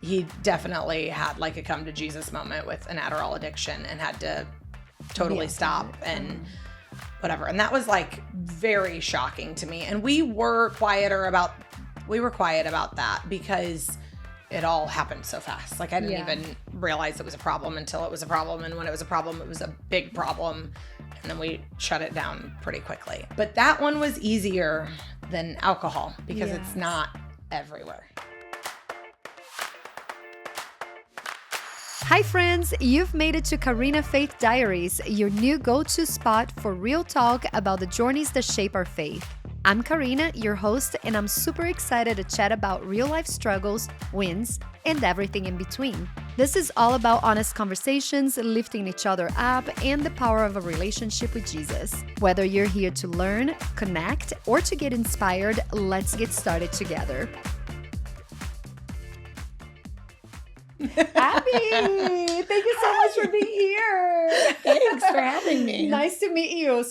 he definitely had like a come to Jesus moment with an Adderall addiction and had to totally stop and whatever. And that was like very shocking to me. And we were quiet about that because it all happened so fast. Like I didn't even realize it was a problem until it was a problem. And when it was a problem, it was a big problem. And then we shut it down pretty quickly. But that one was easier than alcohol because it's not everywhere. Hi friends, you've made it to Karina Faith Diaries, your new go-to spot for real talk about the journeys that shape our faith. I'm Karina, your host, and I'm super excited to chat about real-life struggles, wins, and everything in between. This is all about honest conversations, lifting each other up, and the power of a relationship with Jesus. Whether you're here to learn, connect, or to get inspired, let's get started together. Abby, thank you so much for being here. Thanks for having me. Nice to meet you.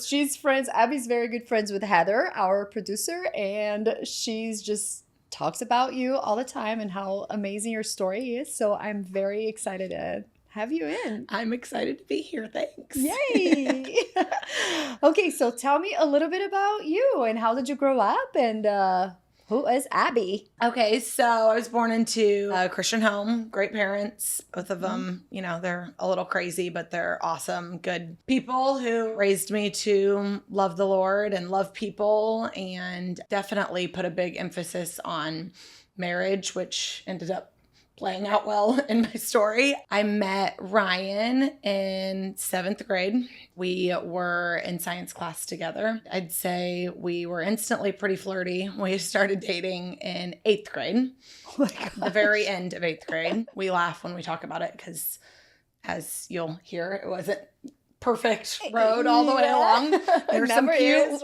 Abby's very good friends with Heather, our producer, and she's just talks about you all the time and how amazing your story is. So I'm very excited to have you in. I'm excited to be here. Thanks. Yay. Okay, so tell me a little bit about you and how did you grow up and who is Abby? Okay, so I was born into a Christian home, great parents, both of them, you know, they're a little crazy, but they're awesome, good people who raised me to love the Lord and love people and definitely put a big emphasis on marriage, which ended up playing out well in my story. I met Ryan in 7th grade. We were in science class together. I'd say we were instantly pretty flirty. We started dating in 8th grade. Oh my gosh. The very end of 8th grade. We laugh when we talk about it because, as you'll hear, it wasn't perfect road all the way along. There's some cute,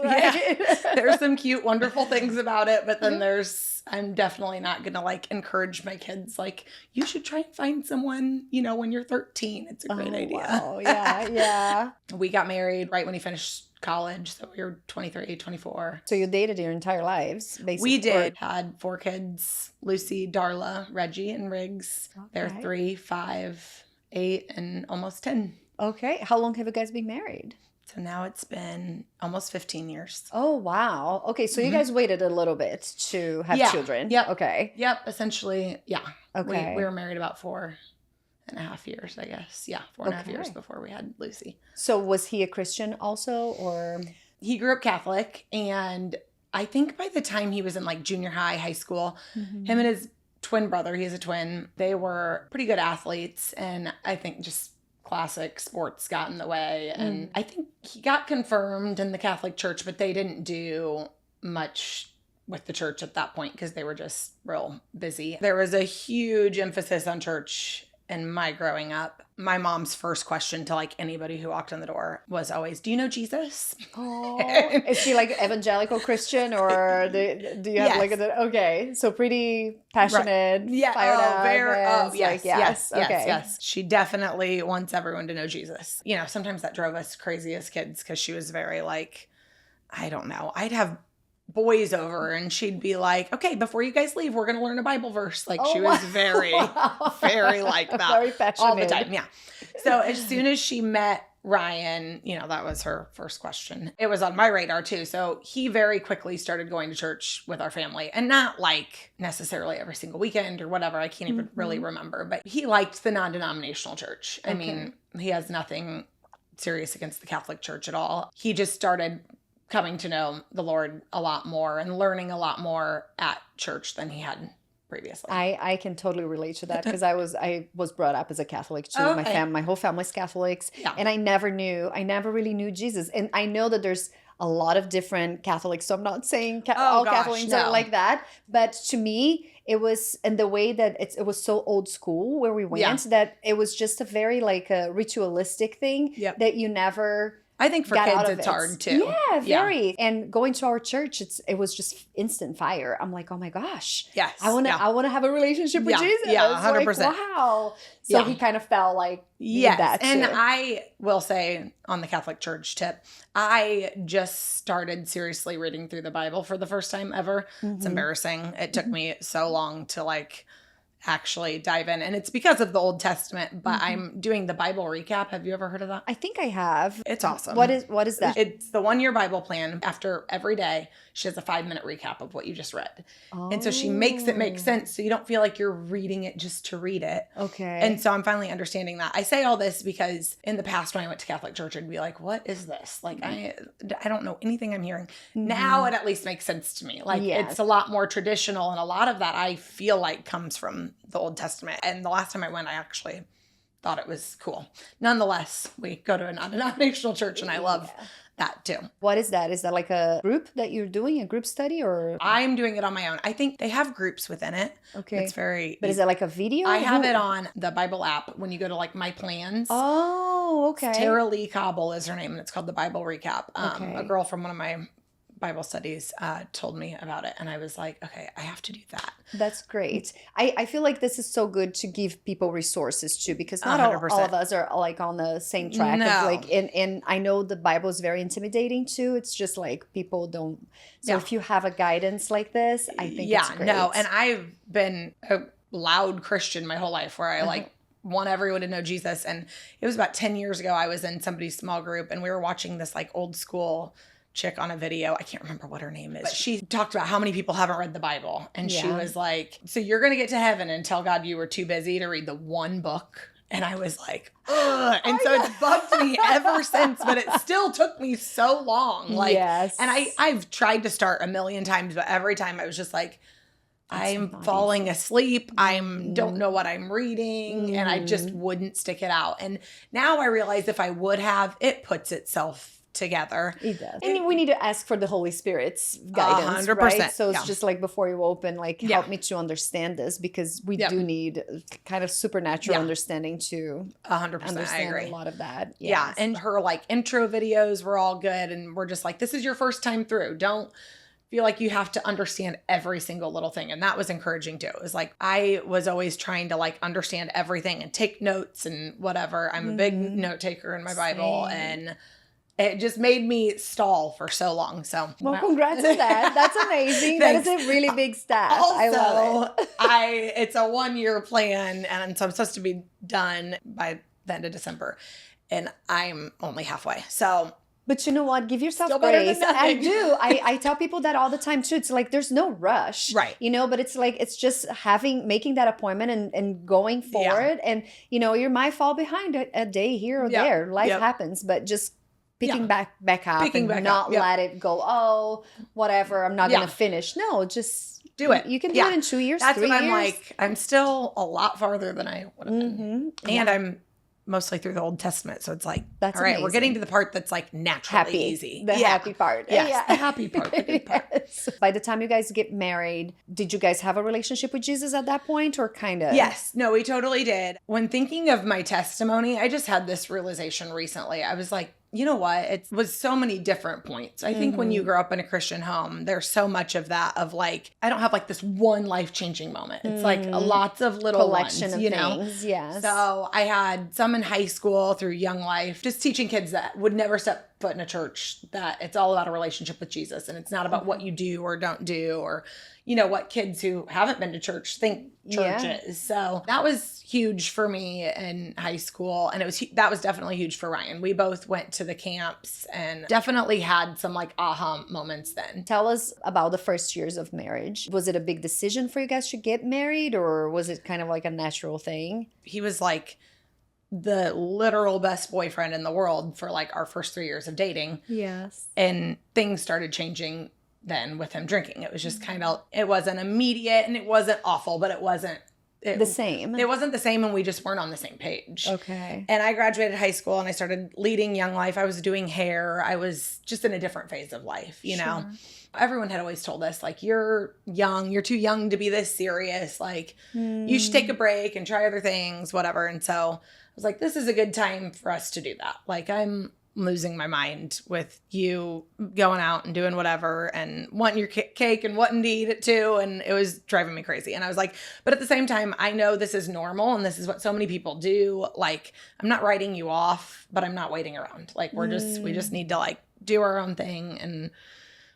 there's some cute, wonderful things about it, but then I'm definitely not going to like encourage my kids. Like, you should try and find someone, you know, when you're 13. It's a great idea. Wow. Yeah. We got married right when he finished college. So we were 23, 24. So you dated your entire lives, basically? We did. Had 4 kids, Lucy, Darla, Reggie, and Riggs. Okay. They're 3, 5, 8, and almost 10. Okay. How long have you guys been married? So now it's been almost 15 years. Oh, wow. Okay. So you guys waited a little bit to have children. Yep. Okay. Yep. Essentially, yeah. Okay. We were married about 4.5 years, I guess. Yeah. 4.5 years before we had Lucy. So was he a Christian also, or? He grew up Catholic. And I think by the time he was in like junior high school, him and his twin brother, he's a twin, they were pretty good athletes. And I think just classic sports got in the way. And I think he got confirmed in the Catholic Church, but they didn't do much with the church at that point because they were just real busy. There was a huge emphasis on church in my growing up. My mom's first question to like anybody who walked in the door was always, do you know Jesus? Oh, is she like evangelical Christian or do you have like okay, so pretty passionate, fired up. Yes. She definitely wants everyone to know Jesus. You know, sometimes that drove us crazy as kids because she was very like, I don't know, I'd have boys over and she'd be like, okay, before you guys leave, we're going to learn a Bible verse. Like she was very like that. Very passionate. All the time. Yeah. So as soon as she met Ryan, you know, that was her first question. It was on my radar too. So he very quickly started going to church with our family and not like necessarily every single weekend or whatever. I can't even really remember, but he liked the non-denominational church. I mean, he has nothing serious against the Catholic Church at all. He just started coming to know the Lord a lot more and learning a lot more at church than he had previously. I can totally relate to that because I was brought up as a Catholic too. Okay. My whole family's Catholics, and I never really knew Jesus. And I know that there's a lot of different Catholics, so I'm not saying all Catholics are like that. But to me, it was, and the way that it was so old school where we went, that it was just a very like a ritualistic thing that you never. I think for kids it's hard too. Yeah, very. Yeah. And going to our church, it was just instant fire. I'm like, oh my gosh. Yes. I want to have a relationship with Jesus. Yeah, 100%. Like, wow. So he kind of felt like that too. And I will say on the Catholic Church tip, I just started seriously reading through the Bible for the first time ever. It's embarrassing. It took me so long to like actually dive in. And it's because of the Old Testament, but I'm doing the Bible recap. Have you ever heard of that? I think I have. It's awesome. What is that? It's the 1 year Bible plan. After every day, she has a 5-minute recap of what you just read. Oh. And so she makes it make sense so you don't feel like you're reading it just to read it. Okay. And so I'm finally understanding that. I say all this because in the past when I went to Catholic church, I'd be like, what is this? Like, I don't know anything I'm hearing. Now it at least makes sense to me. Like, it's a lot more traditional. And a lot of that I feel like comes from the Old Testament. And the last time I went, I actually thought it was cool. Nonetheless, we go to a non-denominational church and I love that too. What is that? Is that like a group that you're doing, a group study, or? I'm doing it on my own. I think they have groups within it. Okay. It's very But is it like a video? I have it on the Bible app when you go to like my plans. Oh, okay. Tara Lee Cobble is her name, and it's called the Bible Recap. Okay. A girl from one of my Bible studies told me about it, and I was like, okay, I have to do that. That's great. I feel like this is so good to give people resources too, because not all of us are like on the same track. No. Of like, and I know the Bible is very intimidating too. It's just like people don't. So if you have a guidance like this, I think it's great. No, and I've been a loud Christian my whole life where I like want everyone to know Jesus. And it was about 10 years ago, I was in somebody's small group and we were watching this like old school chick on a video. I can't remember what her name is. But she talked about how many people haven't read the Bible. And she was like, so you're going to get to heaven and tell God you were too busy to read the one book. And I was like, ugh. And so it's bugged me ever since, but it still took me so long. Like, and I've tried to start a million times, but every time I was just like, I'm falling asleep. Don't know what I'm reading. And I just wouldn't stick it out. And now I realize if I would have, it puts itself together. It does. And we need to ask for the Holy Spirit's guidance, 100%. right? So it's just like before you open, like help me to understand this, because we do need kind of supernatural understanding to 100%. understand I agree. a lot of that. Yes. Yeah. And her like intro videos were all good. And we're just like, this is your first time through. Don't feel like you have to understand every single little thing. And that was encouraging too. It was like, I was always trying to like understand everything and take notes and whatever. I'm a big note taker in my Bible, and it just made me stall for so long. So, well, congrats on that. That's amazing. That is a really big stat. Also, I love it. It's a 1 year plan, and so I'm supposed to be done by the end of December, and I'm only halfway. So, but you know what? Give yourself still better grace. than nothing. I do. I tell people that all the time too. It's like there's no rush, right? You know, but it's like it's just making that appointment and going forward. And you know, you might fall behind a day here or there. Life happens, but just picking back up and not let it go. Oh, whatever. I'm not going to finish. No, just do it. You can do it in 2 years. That's 3 what I'm years. like. I'm still a lot farther than I would have been, and I'm mostly through the Old Testament. So it's like, that's all right, amazing. we're getting to the part that's like naturally easy. The happy part. Yes, the happy part, the good part. Yes. By the time you guys get married, did you guys have a relationship with Jesus at that point, or kind of? Yes. No, we totally did. When thinking of my testimony, I just had this realization recently. I was like, you know what? It was so many different points. I think when you grow up in a Christian home, there's so much of that of like, I don't have like this one life-changing moment. It's like lots of little collection ones, of you know? things. Yes. So I had some in high school through Young Life, just teaching kids that would never step foot in a church, that it's all about a relationship with Jesus. And it's not about what you do or don't do, or, you know, what kids who haven't been to church think church is. So that was huge for me in high school. And that was definitely huge for Ryan. We both went to the camps and definitely had some like aha moments then. Tell us about the first years of marriage. Was it a big decision for you guys to get married, or was it kind of like a natural thing? He was like the literal best boyfriend in the world for like our first 3 years of dating. Yes. And things started changing then with him drinking. It was just kind of, it wasn't immediate and it wasn't awful, but it wasn't the same. It wasn't the same, and we just weren't on the same page. Okay. And I graduated high school and I started leading Young Life. I was doing hair. I was just in a different phase of life, you know? Everyone had always told us, like, you're young, you're too young to be this serious. Like, you should take a break and try other things, whatever. And so I was like, this is a good time for us to do that. Like, I'm losing my mind with you going out and doing whatever and wanting your cake and wanting to eat it too. And it was driving me crazy. And I was like, but at the same time, I know this is normal and this is what so many people do. Like, I'm not writing you off, but I'm not waiting around. Like, we just need to like do our own thing and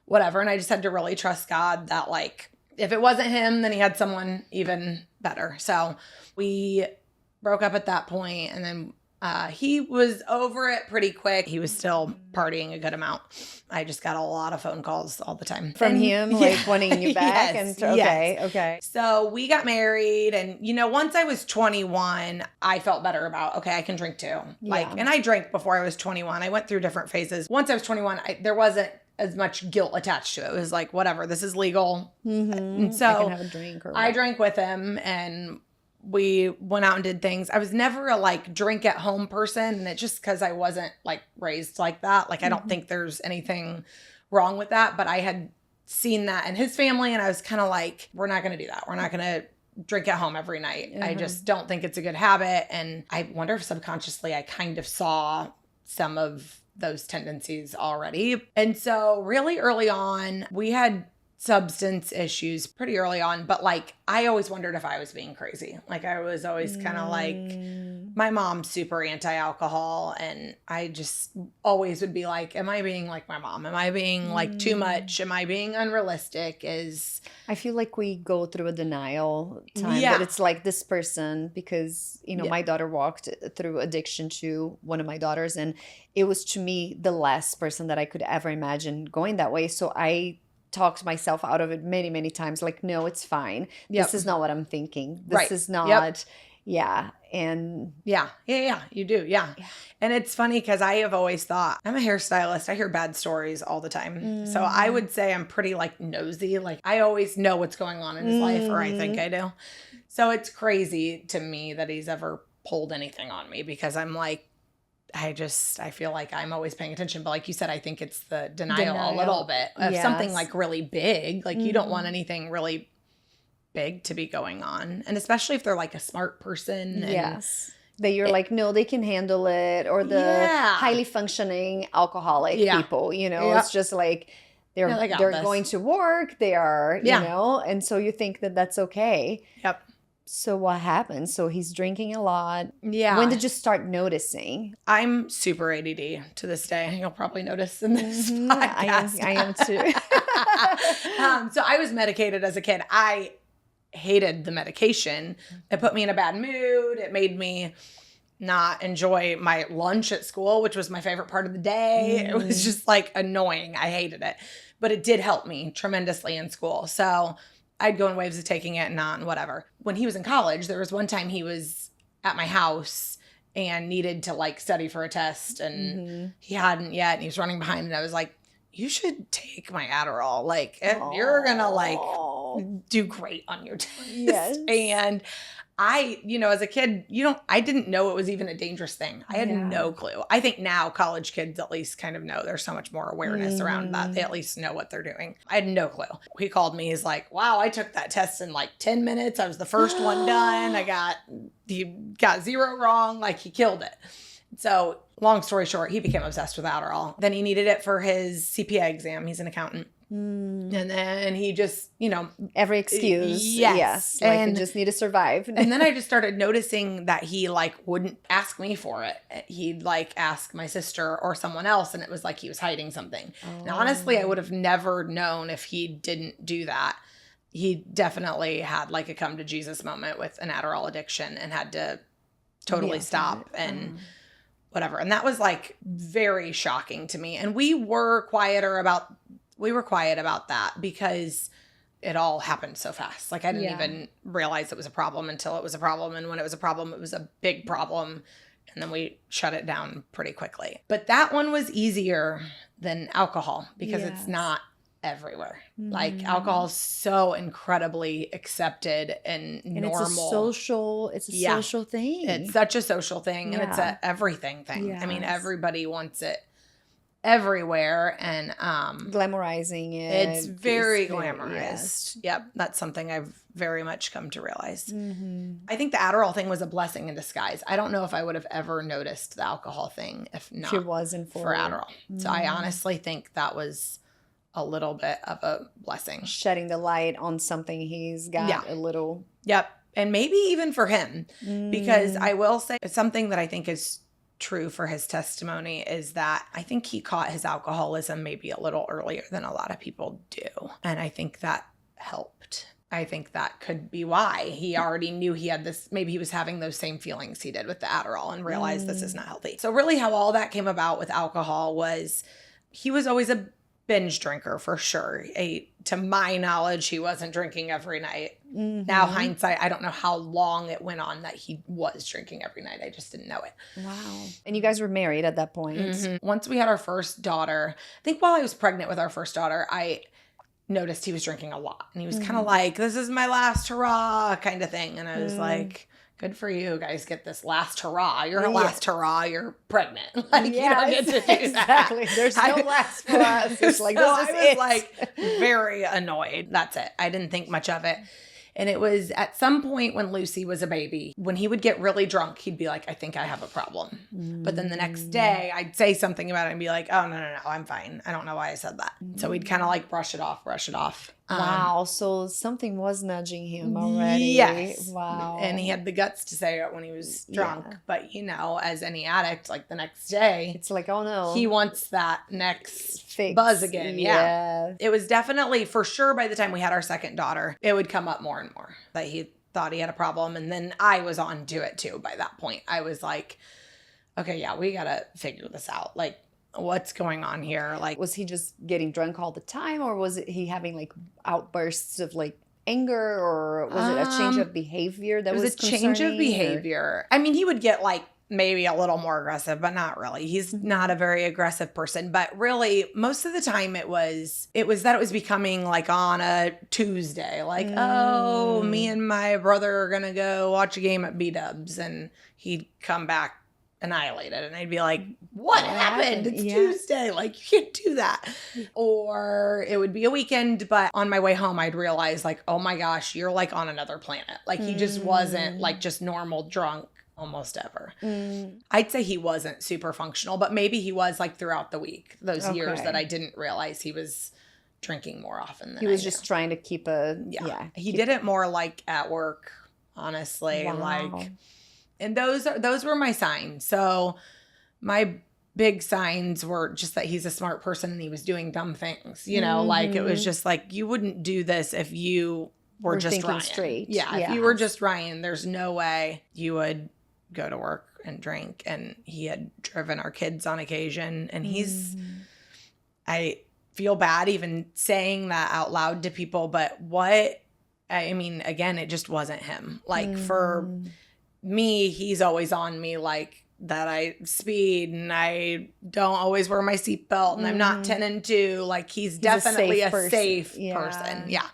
whatever. And I just had to really trust God that like if it wasn't him, then he had someone even better. So we broke up at that point, and then he was over it pretty quick. He was still partying a good amount. I just got a lot of phone calls all the time. From him, like wanting you back? Yes, Okay. So we got married, and once I was 21, I felt better about, okay, I can drink too. And I drank before I was 21. I went through different phases. Once I was 21, there wasn't as much guilt attached to it. It was like, whatever, this is legal. And so I can have a drink I drank with him, and we went out and did things. I was never a drink at home person, and it's just because I wasn't raised like that. I don't think there's anything wrong with that, but I had seen that in his family, and I was kind of like, we're not going to do that. We're not going to drink at home every night. I just don't think it's a good habit. And I wonder if subconsciously I kind of saw some of those tendencies already. And so really early on, we had substance issues pretty early on, but I always wondered if I was being crazy. I was always kind of my mom's super anti-alcohol, and I just always would be like, am I being like my mom? Am I being too much? Am I being unrealistic? I feel like we go through a denial time, but it's this person, because my daughter walked through addiction to one of my daughters, and it was, to me, the last person that I could ever imagine going that way. So I talked myself out of it many, many times. No, it's fine. This is not what I'm thinking. This is not. Yeah. And yeah, you do. Yeah. And it's funny because I have always thought, I'm a hairstylist. I hear bad stories all the time. So I would say I'm pretty nosy. I always know what's going on in his life, or I think I do. So it's crazy to me that he's ever pulled anything on me, because I'm I feel like I'm always paying attention. But like you said, I think it's the denial a little bit of something really big. You don't want anything really big to be going on. And especially if they're a smart person. And that you're no, they can handle it. Or the highly functioning alcoholic people, it's just they're going to work. They are, and so you think that that's okay. Yep. So what happened? So he's drinking a lot. Yeah. When did you start noticing? I'm super ADD to this day. You'll probably notice in this podcast. I am too. So I was medicated as a kid. I hated the medication. It put me in a bad mood. It made me not enjoy my lunch at school, which was my favorite part of the day. It was just annoying. I hated it. But it did help me tremendously in school. So I'd go in waves of taking it and not and whatever. When he was in college, there was one time he was at my house and needed to study for a test, and he hadn't yet, and he was running behind, and I was like, you should take my Adderall. You're gonna do great on your test. Yes. And I, as a kid, I didn't know it was even a dangerous thing. I had no clue. I think now college kids at least kind of know. There's so much more awareness around that. They at least know what they're doing. I had no clue. He called me. He's like, wow, I took that test in 10 minutes. I was the first one done. He got 0 wrong. He killed it. So long story short, he became obsessed with Adderall. Then he needed it for his CPA exam. He's an accountant. And then he just, every excuse. Yes. And just need to survive. And then I just started noticing that he wouldn't ask me for it. He'd ask my sister or someone else. And it was he was hiding something. Now, honestly, I would have never known if he didn't do that. He definitely had a come to Jesus moment with an Adderall addiction and had to totally stop and whatever. And that was very shocking to me. And we were quiet about that because it all happened so fast. I didn't even realize it was a problem until it was a problem. And when it was a problem, it was a big problem. And then we shut it down pretty quickly. But that one was easier than alcohol because it's not everywhere. Alcohol is so incredibly accepted and normal. It's a social thing. It's such a social thing. And it's a everything thing. Yes. I mean, everybody wants it everywhere, and glamorizing it. It's very glamorized. Yep. That's something I've very much come to realize. I think the Adderall thing was a blessing in disguise. I don't know if I would have ever noticed the alcohol thing if not it wasn't for Adderall. So I honestly think that was a little bit of a blessing. Shedding the light on something he's got a little. Yep. And maybe even for him, because I will say something that I think is true for his testimony is that I think he caught his alcoholism maybe a little earlier than a lot of people do. And I think that helped. I think that could be why. He already knew he had this, maybe he was having those same feelings he did with the Adderall and realized this is not healthy. So really how all that came about with alcohol was he was always a binge drinker for sure. To my knowledge, he wasn't drinking every night. Now hindsight, I don't know how long it went on that he was drinking every night. I just didn't know it. Wow. And you guys were married at that point. Once we had our first daughter, I think while I was pregnant with our first daughter, I noticed he was drinking a lot. And he was kind of like, this is my last hurrah kind of thing. And I was like, good for you guys, get this last hurrah. Your last hurrah, you're pregnant. Like, you don't get to do that. Exactly. There's no last for us. It's like, so this is I was it. like very annoyed. That's it. I didn't think much of it. And it was at some point when Lucy was a baby, when he would get really drunk, he'd be like, I think I have a problem. But then the next day I'd say something about it and be like, oh, no, I'm fine. I don't know why I said that. So we'd kind of like brush it off. Wow. So something was nudging him already. Yes. Wow. And he had the guts to say it when he was drunk. Yeah. But, as any addict, like the next day, it's like, oh no. He wants that next fix. Buzz again. Yeah. It was definitely, for sure, by the time we had our second daughter, it would come up more and more that he thought he had a problem. And then I was on to it too by that point. I was like, okay, yeah, we got to figure this out. Like, what's going on here? Like, was he just getting drunk all the time, or was he having like outbursts of like anger, or was it a change of behavior that was a change of behavior? I mean, he would get like maybe a little more aggressive, but not really. He's not a very aggressive person, but really most of the time it was that it was becoming like on a Tuesday, like, oh, me and my brother are going to go watch a game at B-Dubs, and he'd come back annihilated, and I'd be like, what happened? It's Tuesday, like, you can't do that. Or it would be a weekend, but on my way home I'd realize like, oh my gosh, you're like on another planet. Like, he just wasn't like just normal drunk almost ever. I'd say he wasn't super functional, but maybe he was like throughout the week, those years that I didn't realize he was drinking more often than he was just trying to keep he did it more like at work, honestly. Like, and those were my signs. So my big signs were just that he's a smart person and he was doing dumb things, like it was just like, you wouldn't do this if you were just Ryan. Straight. Yeah. If you were just Ryan, there's no way you would go to work and drink. And he had driven our kids on occasion, and I feel bad even saying that out loud to people, but again, it just wasn't him. Like for me, he's always on me like that. I speed and I don't always wear my seatbelt and I'm not 10 and 2. Like, he's definitely a safe person. Yeah.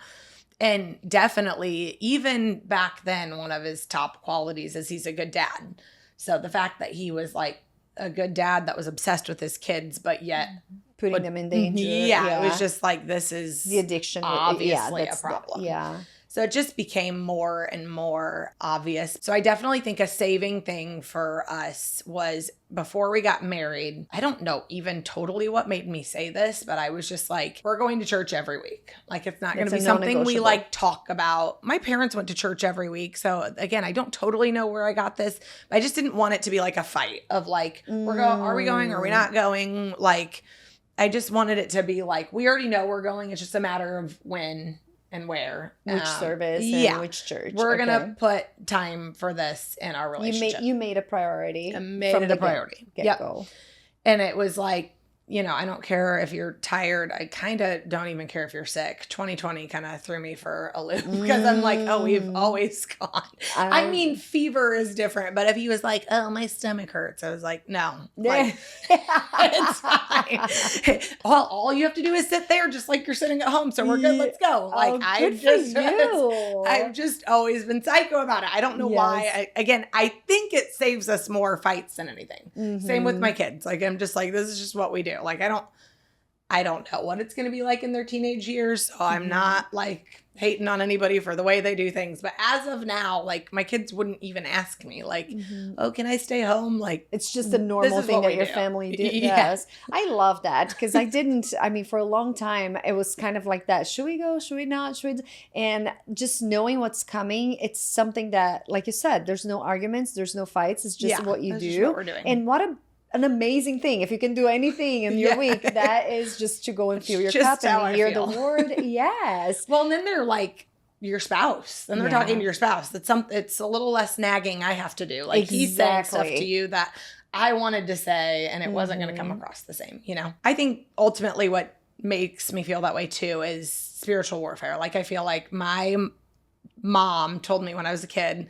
And definitely, even back then, one of his top qualities is he's a good dad. So the fact that he was like a good dad that was obsessed with his kids, but yet putting them in danger. Yeah, it was just like, this is the addiction. Obviously a problem. So it just became more and more obvious. So I definitely think a saving thing for us was before we got married. I don't know even totally what made me say this, but I was just like, we're going to church every week. Like, it's not going to be something we like talk about. My parents went to church every week. So again, I don't totally know where I got this, but I just didn't want it to be like a fight of like, are we going? Are we not going? Like, I just wanted it to be like, we already know we're going. It's just a matter of when and where. Which service and which church. We're going to put time for this in our relationship. You made a priority. I made it a priority. Get-go. And it was like, I don't care if you're tired. I kind of don't even care if you're sick. 2020 kind of threw me for a loop because I'm like, oh, we've always gone. I mean, fever is different. But if he was like, oh, my stomach hurts, I was like, no. Like, it's fine. All you have to do is sit there just like you're sitting at home. So we're good. Let's go. Like, I've just always been psycho about it. I don't know why. I think it saves us more fights than anything. Same with my kids. Like, I'm just like, this is just what we do. Like, I don't know what it's going to be like in their teenage years. So I'm not like hating on anybody for the way they do things. But as of now, like, my kids wouldn't even ask me like, oh, can I stay home? Like, it's just a normal thing that your family does. I love that because for a long time, it was kind of like that. Should we go? Should we not? And just knowing what's coming, it's something that, like you said, there's no arguments, there's no fights. It's just what you do. Just what we're doing. And what a an amazing thing. If you can do anything in your week, that is just to go and fill your cup and hear the word. Yes. Well, and then they're like your spouse. Then they're talking to your spouse. It's a little less nagging I have to do. Like he's saying stuff to you that I wanted to say and it wasn't going to come across the same, you know? I think ultimately what makes me feel that way too is spiritual warfare. Like I feel like my mom told me when I was a kid,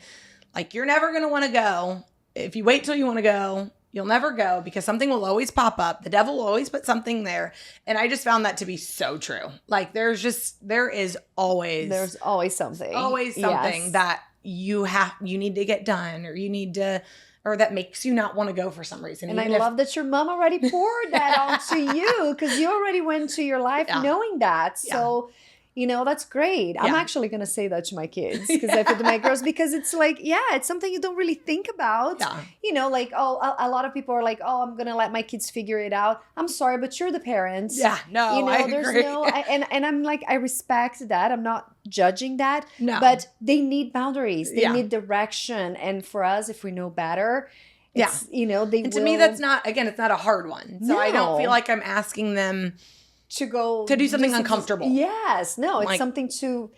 like, you're never going to want to go. If you wait till you want to go, you'll never go because something will always pop up. The devil will always put something there. And I just found that to be so true. Like there is always something. Always something that you need to get done or that makes you not want to go for some reason. And I love that your mom already poured that onto you because you already went to your life knowing that. So, you know, that's great. I'm actually going to say that to my kids because I put to my girls because it's like, it's something you don't really think about. Yeah. You know, like, a lot of people are like, I'm going to let my kids figure it out. I'm sorry, but you're the parents. Yeah, no, you know, I there's agree. And I'm like, I respect that. I'm not judging that. No. But they need boundaries. They need direction. And for us, if we know better, you know, to me, that's not, again, it's not a hard one. So I don't feel like I'm asking them to do something uncomfortable. Yes. No, it's like, something to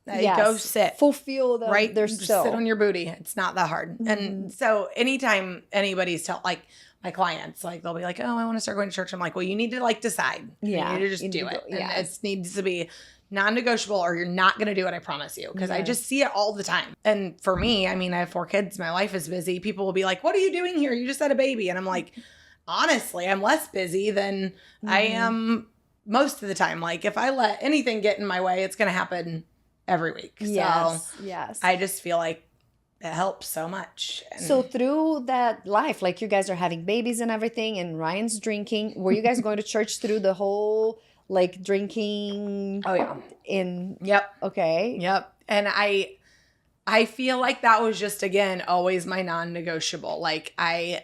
go sit. Fulfill them. Right? Their Just soul. sit on your booty. It's not that hard. Mm-hmm. And so anytime anybody's like my clients, like they'll be like, oh, I want to start going to church. I'm like, well, you need to like decide. Yeah. You need to just do it. And it needs to be non-negotiable or you're not going to do it. I promise you. Because I just see it all the time. And for me, I mean, I have 4 kids. My life is busy. People will be like, what are you doing here? You just had a baby. And I'm like, honestly, I'm less busy than I am most of the time. Like if I let anything get in my way, it's going to happen every week. Yes. I just feel like it helps so much. So through that life, like you guys are having babies and everything and Ryan's drinking, were you guys going to church through the whole like drinking? Oh yeah. Yep. Okay. Yep. And I feel like that was just, again, always my non-negotiable. Like I'm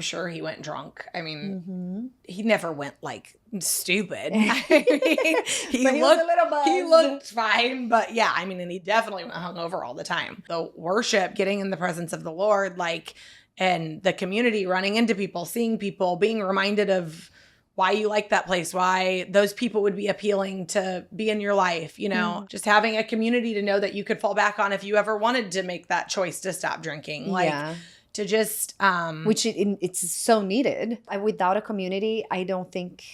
sure he went drunk. I mean, he never went like stupid. I mean, he looked fine, but yeah, I mean, and he definitely went hungover all the time. The worship, getting in the presence of the Lord, like, and the community, running into people, seeing people, being reminded of why you like that place, why those people would be appealing to be in your life, you know, just having a community to know that you could fall back on if you ever wanted to make that choice to stop drinking. Like, to just which it's so needed. Without a community, I don't think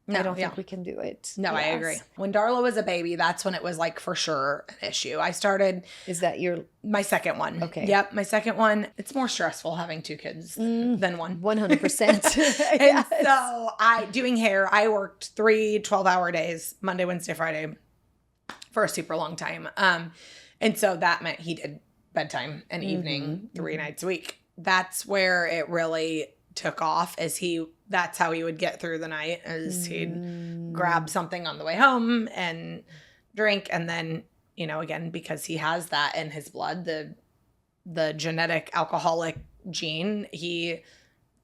we can do it. No, I agree. When Darla was a baby, that's when it was like for sure an issue. I started. Is that my second one? Okay. Yep, my second one. It's more stressful having 2 kids than one. 100%. And so doing hair, I worked 3 12-hour days, Monday, Wednesday, Friday, for a super long time. And so that meant he did bedtime and evening 3 nights a week. That's where it really took off, that's how he would get through the night, is he'd grab something on the way home and drink. And then, you know, again, because he has that in his blood, the genetic alcoholic gene,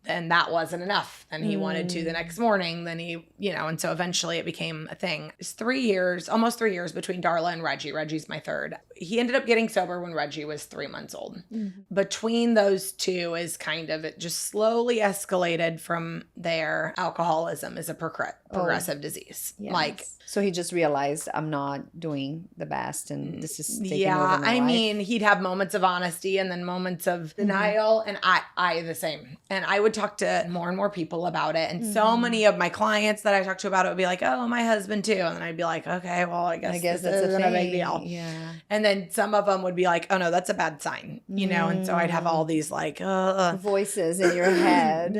and that wasn't enough. Then he wanted to the next morning. Then he, you know, and so eventually it became a thing. It's 3 years, almost 3 years between Darla and Reggie. Reggie's my third. He ended up getting sober when Reggie was 3 months old. Between those two is kind of, it just slowly escalated from there. Alcoholism is a progressive disease. Yes. Like, so he just realized, I'm not doing the best and this is taking over my life. I mean, he'd have moments of honesty and then moments of denial, and I the same. And I would talk to more and more people about it, and so many of my clients that I talked to about it would be like, oh, my husband too. And then I'd be like, okay, well, I guess this isn't a big deal. Yeah. And then some of them would be like, oh no, that's a bad sign, you know? And so I'd have all these like voices in your head.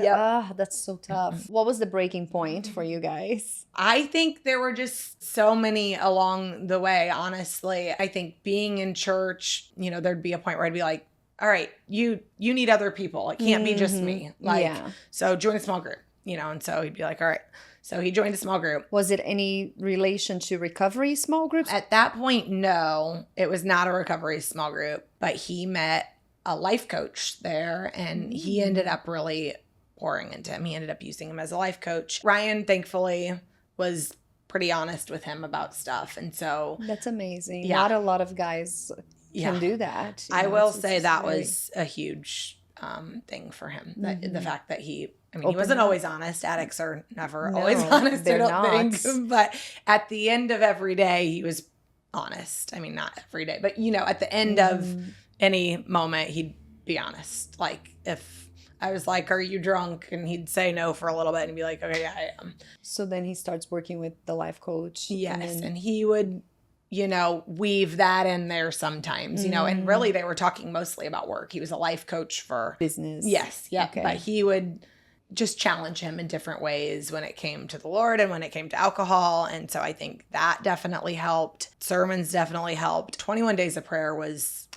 That's so tough. What was the breaking point for you guys? I think there were just so many along the way, honestly. I think being in church, you know, there'd be a point where I'd be like, all right, you need other people. It can't be just me. Like, so join a small group, you know? And so he'd be like, all right. So he joined a small group. Was it any relation to recovery small groups? At that point, no, it was not a recovery small group, but he met a life coach there, and he ended up really pouring into him. He ended up using him as a life coach. Ryan, thankfully, was pretty honest with him about stuff. And so that's amazing. Not a lot of guys can do that. I will say that was a huge thing for him. That the fact that he Open wasn't up. always honest. Addicts are never No, always honest, I they're don't not. think. But at the end of every day, he was honest. I mean, not every day, but at the end of any moment, he'd be honest. Like if I was like, "Are you drunk?" and he'd say no for a little bit and be like, "Okay, yeah, I am." So then he starts working with the life coach. Yes, and he would weave that in there sometimes, and really they were talking mostly about work. He was a life coach for business. Yes, yeah. Okay. But he would just challenge him in different ways when it came to the Lord and when it came to alcohol. And so I think that definitely helped. Sermons definitely helped. 21 Days of Prayer was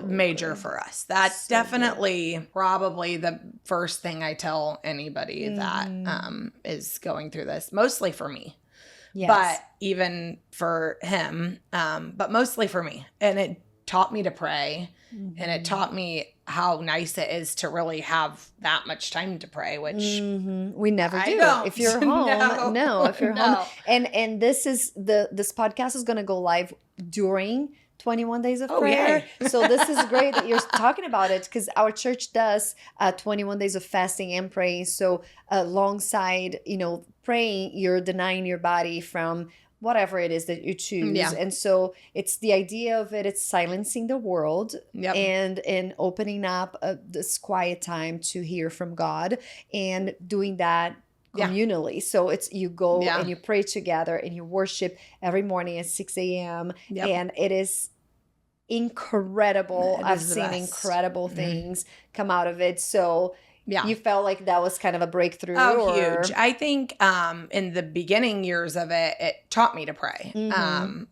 major for us. That's definitely probably the first thing I tell anybody that is going through this, mostly for me. Yes. But even for him, but mostly for me. And it taught me to pray, and it taught me how nice it is to really have that much time to pray, which we never do. don't. If you're home, No. if you're home. And this podcast is going to go live during 21 Days of Prayer. Yay. So this is great that you're talking about it, because our church does 21 days of fasting and praying. So alongside, praying, you're denying your body from whatever it is that you choose. Yeah. And so it's the idea of it, it's silencing the world and opening up this quiet time to hear from God and doing that communally. So it's you go and you pray together and you worship every morning at 6 a.m. And it is incredible. I've seen incredible things come out of it. So you felt like that was kind of a breakthrough? Huge. I think in the beginning years of it, it taught me to pray.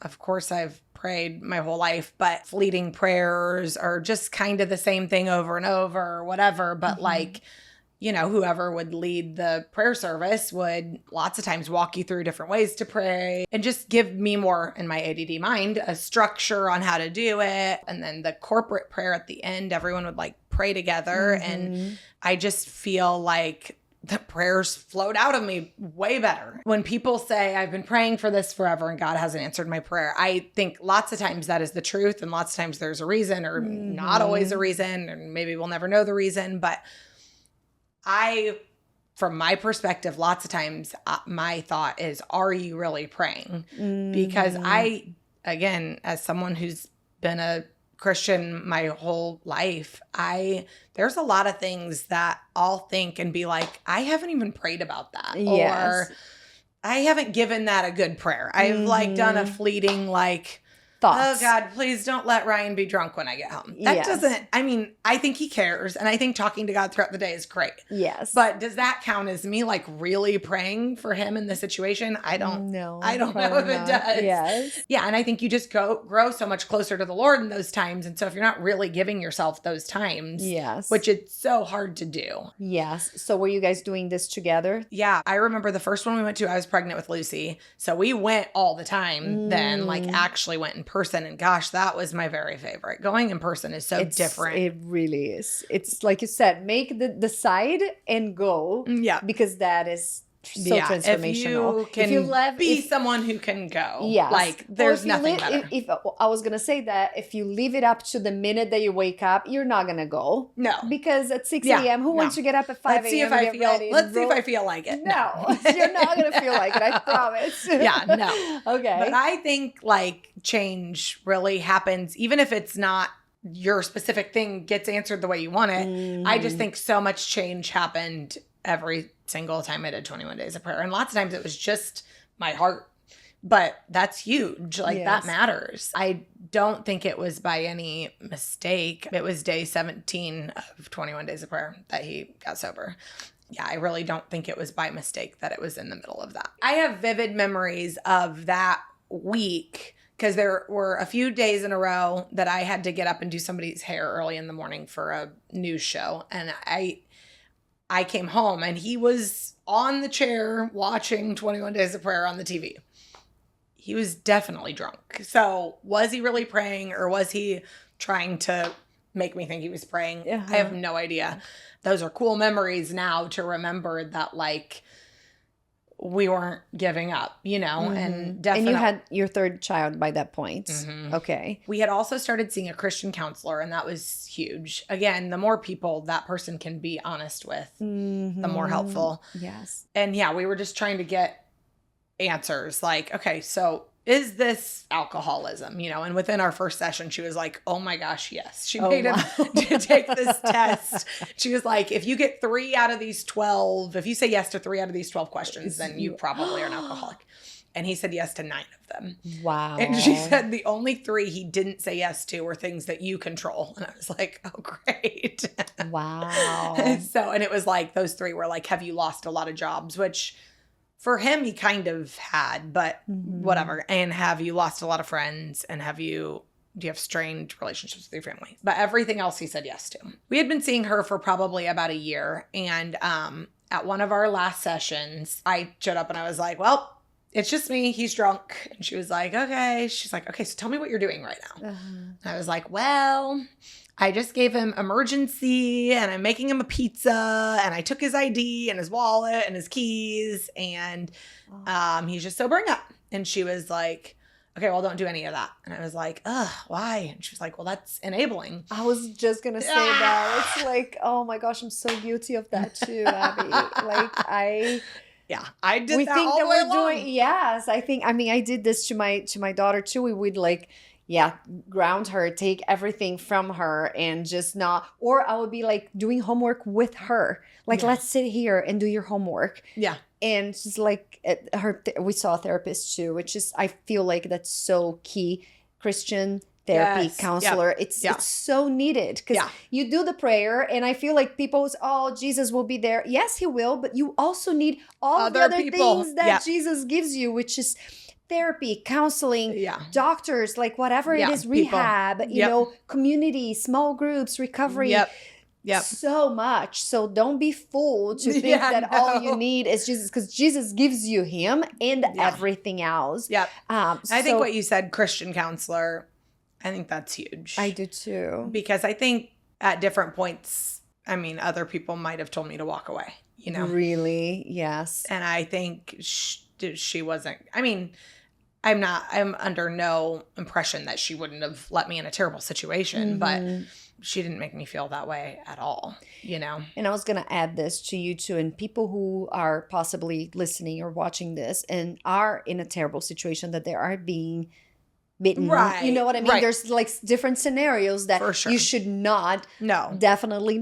Of course, I've prayed my whole life, but fleeting prayers are just kind of the same thing over and over or whatever. But whoever would lead the prayer service would lots of times walk you through different ways to pray and just give me more, in my ADD mind, a structure on how to do it. And then the corporate prayer at the end, everyone would pray together. And I just feel like the prayers flowed out of me way better. When people say, I've been praying for this forever and God hasn't answered my prayer, I think lots of times that is the truth. And lots of times there's a reason, or not always a reason, and maybe we'll never know the reason. But from my perspective, lots of times my thought is, are you really praying? Because again, as someone who's been a Christian my whole life, there's a lot of things that I'll think and be like, I haven't even prayed about that. Yes. Or I haven't given that a good prayer. I've done a fleeting thoughts. Oh God, please don't let Ryan be drunk when I get home. That doesn't, I think he cares. And I think talking to God throughout the day is great. Yes. But does that count as me really praying for him in the situation? I don't know. I don't know if it does. Yes. Yeah. And I think you just grow so much closer to the Lord in those times. And so if you're not really giving yourself those times, which it's so hard to do. Yes. So were you guys doing this together? Yeah. I remember the first one we went to, I was pregnant with Lucy. So we went all the time then, actually went in person, and gosh, that was my very favorite. Going in person is so different. It really is. It's like you said, make the decide and go. Yeah. Because that is so transformational. If you can be someone who can go. Yeah. There's nothing better. If I was going to say that if you leave it up to the minute that you wake up, you're not going to go. No. Because at 6 a.m., who wants to get up at 5 a.m. Let's see if I feel like it. No. You're not going to feel like it. I promise. No. Okay. But I think change really happens, even if it's not your specific thing gets answered the way you want it. I just think so much change happened every single time I did 21 Days of Prayer. And lots of times it was just my heart. But that's huge. That matters. I don't think it was by any mistake. It was day 17 of 21 Days of Prayer that he got sober. Yeah, I really don't think it was by mistake that it was in the middle of that. I have vivid memories of that week, because there were a few days in a row that I had to get up and do somebody's hair early in the morning for a news show. And I came home and he was on the chair watching 21 Days of Prayer on the TV. He was definitely drunk. So was he really praying, or was he trying to make me think he was praying? I have no idea. Those are cool memories now to remember that we weren't giving up, you know, and definitely. And you had your third child by that point. Okay. We had also started seeing a Christian counselor, and that was huge. Again, the more people that person can be honest with, the more helpful. Yes. And yeah, we were just trying to get answers like, okay, so is this alcoholism, you know? And within our first session, she was like, oh my gosh, yes. She made him to take this test. She was like, if you get 3 out of these 12, if you say yes to 3 out of these 12 questions, then you probably are an alcoholic. And he said yes to 9 of them. Wow. And she said the only 3 he didn't say yes to were things that you control. And I was like, oh, great. Wow. And it was like, those 3 were like, have you lost a lot of jobs? Which for him, he kind of had, but whatever. And have you lost a lot of friends? And do you have strained relationships with your family? But everything else he said yes to. We had been seeing her for probably about a year. And at one of our last sessions, I showed up and I was like, well, it's just me. He's drunk. And she was like, okay. She's like, okay, so tell me what you're doing right now. And I was like, well, I just gave him emergency and I'm making him a pizza and I took his ID and his wallet and his keys and he's just sobering up. And she was like, okay, well, don't do any of that. And I was like, ugh, why? And she was like, well, that's enabling. I was just going to say that. It's like, oh my gosh, I'm so guilty of that too, Abby. Yeah, I did we that think all that the way we're along. doing, yes, I did this to my daughter too. We would ground her, take everything from her and just not, or I would be like doing homework with her. Like, let's sit here and do your homework. Yeah. And she's like, we saw a therapist too, which is, I feel like that's so key. Christian therapy counselor. Yep. It's so needed because you do the prayer and I feel like people's, Jesus will be there. Yes, he will, but you also need all the other things that Jesus gives you, which is therapy, counseling, doctors, like whatever it is, rehab, you know, community, small groups, recovery. Yep. So much. So don't be fooled to think that all you need is Jesus, because Jesus gives you him and everything else. Yep. I think what you said, Christian counselor, I think that's huge. I do too. Because I think at different points, I mean, other people might have told me to walk away, you know? Really? Yes. And I think she wasn't, I mean, I'm under no impression that she wouldn't have let me in a terrible situation, but she didn't make me feel that way at all, you know? And I was going to add this to you too, and people who are possibly listening or watching this and are in a terrible situation that they are being bitten. Right. You know what I mean? Right. There's like different scenarios that you should not, most definitely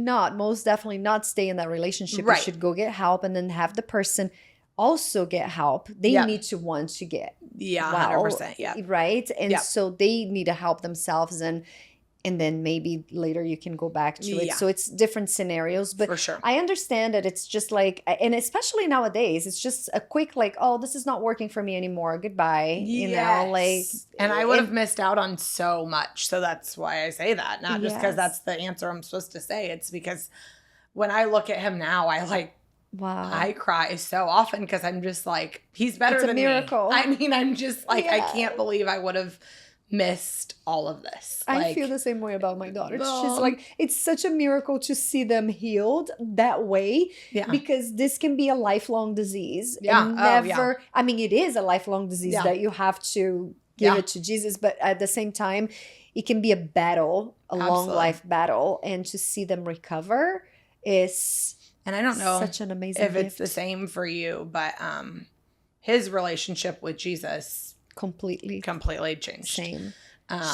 not stay in that relationship. Right. You should go get help and then have the person also get help. They need to want to get 100%. Yeah. Right. And so they need to help themselves and then maybe later you can go back to it. So it's different scenarios. But for sure. I understand that it's just like, and especially nowadays, it's just a quick like, oh, this is not working for me anymore. Goodbye. You know, like. And I would have missed out on so much. So that's why I say that. Not just because that's the answer I'm supposed to say. It's because when I look at him now, I cry so often because I'm just like, he's better than me. It's a miracle. I mean, I'm just like, I can't believe I would have missed all of this. I feel the same way about my daughter. She's like, it's such a miracle to see them healed that way because this can be a lifelong disease. I mean, it is a lifelong disease that you have to give it to Jesus, but at the same time, it can be a battle, a long life battle, and to see them recover is... And I don't know such an amazing if it's the same for you, but his relationship with Jesus completely changed. Same.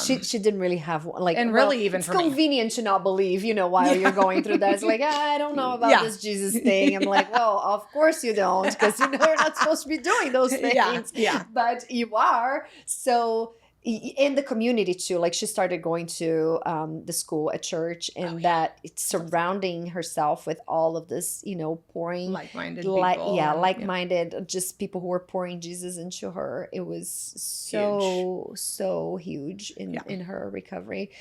She didn't really have one. Like, and really, even it's for me, convenient to not believe, you know, while you're going through that. It's like, I don't know about this Jesus thing. I'm like, well, of course you don't, because you know you're not supposed to be doing those things. But you are. So in the community too, like she started going to the school at church, and that it's surrounding herself with all of this, you know, pouring like-minded people. Like-minded, just people who were pouring Jesus into her. It was so huge in her recovery.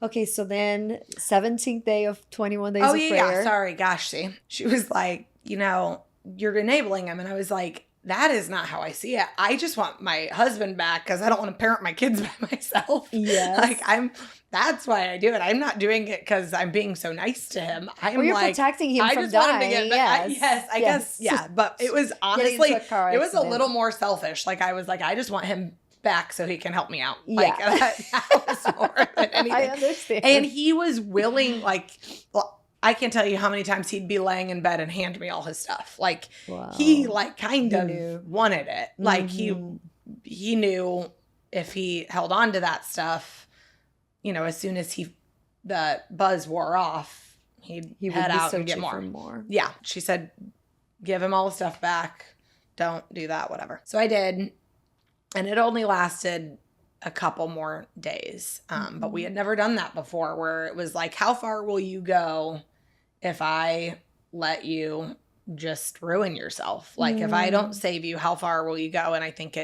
Okay, so then 17th day of 21 days of prayer. Sorry, gosh, see, she was like, you know, you're enabling him, and I was like, that is not how I see it. I just want my husband back because I don't want to parent my kids by myself. Yes. Like that's why I do it. I'm not doing it because I'm being so nice to him. I'm you're like, protecting him I from just want him to dying. get back. I guess, yeah. But it was honestly, into a car it was a accident. little more selfish. Like I was like, I just want him back so he can help me out. Yeah. Like that was more than anything. I understand. And he was willing, like, well, I can't tell you how many times he'd be laying in bed and hand me all his stuff. Like he like kind of wanted it. Like he knew if he held on to that stuff, you know, as soon as the buzz wore off, he'd head out and get more. Yeah. She said, give him all the stuff back. Don't do that, whatever. So I did. And it only lasted a couple more days. But we had never done that before, where it was like, how far will you go if I let you just ruin yourself? Like if I don't save you, how far will you go? And I think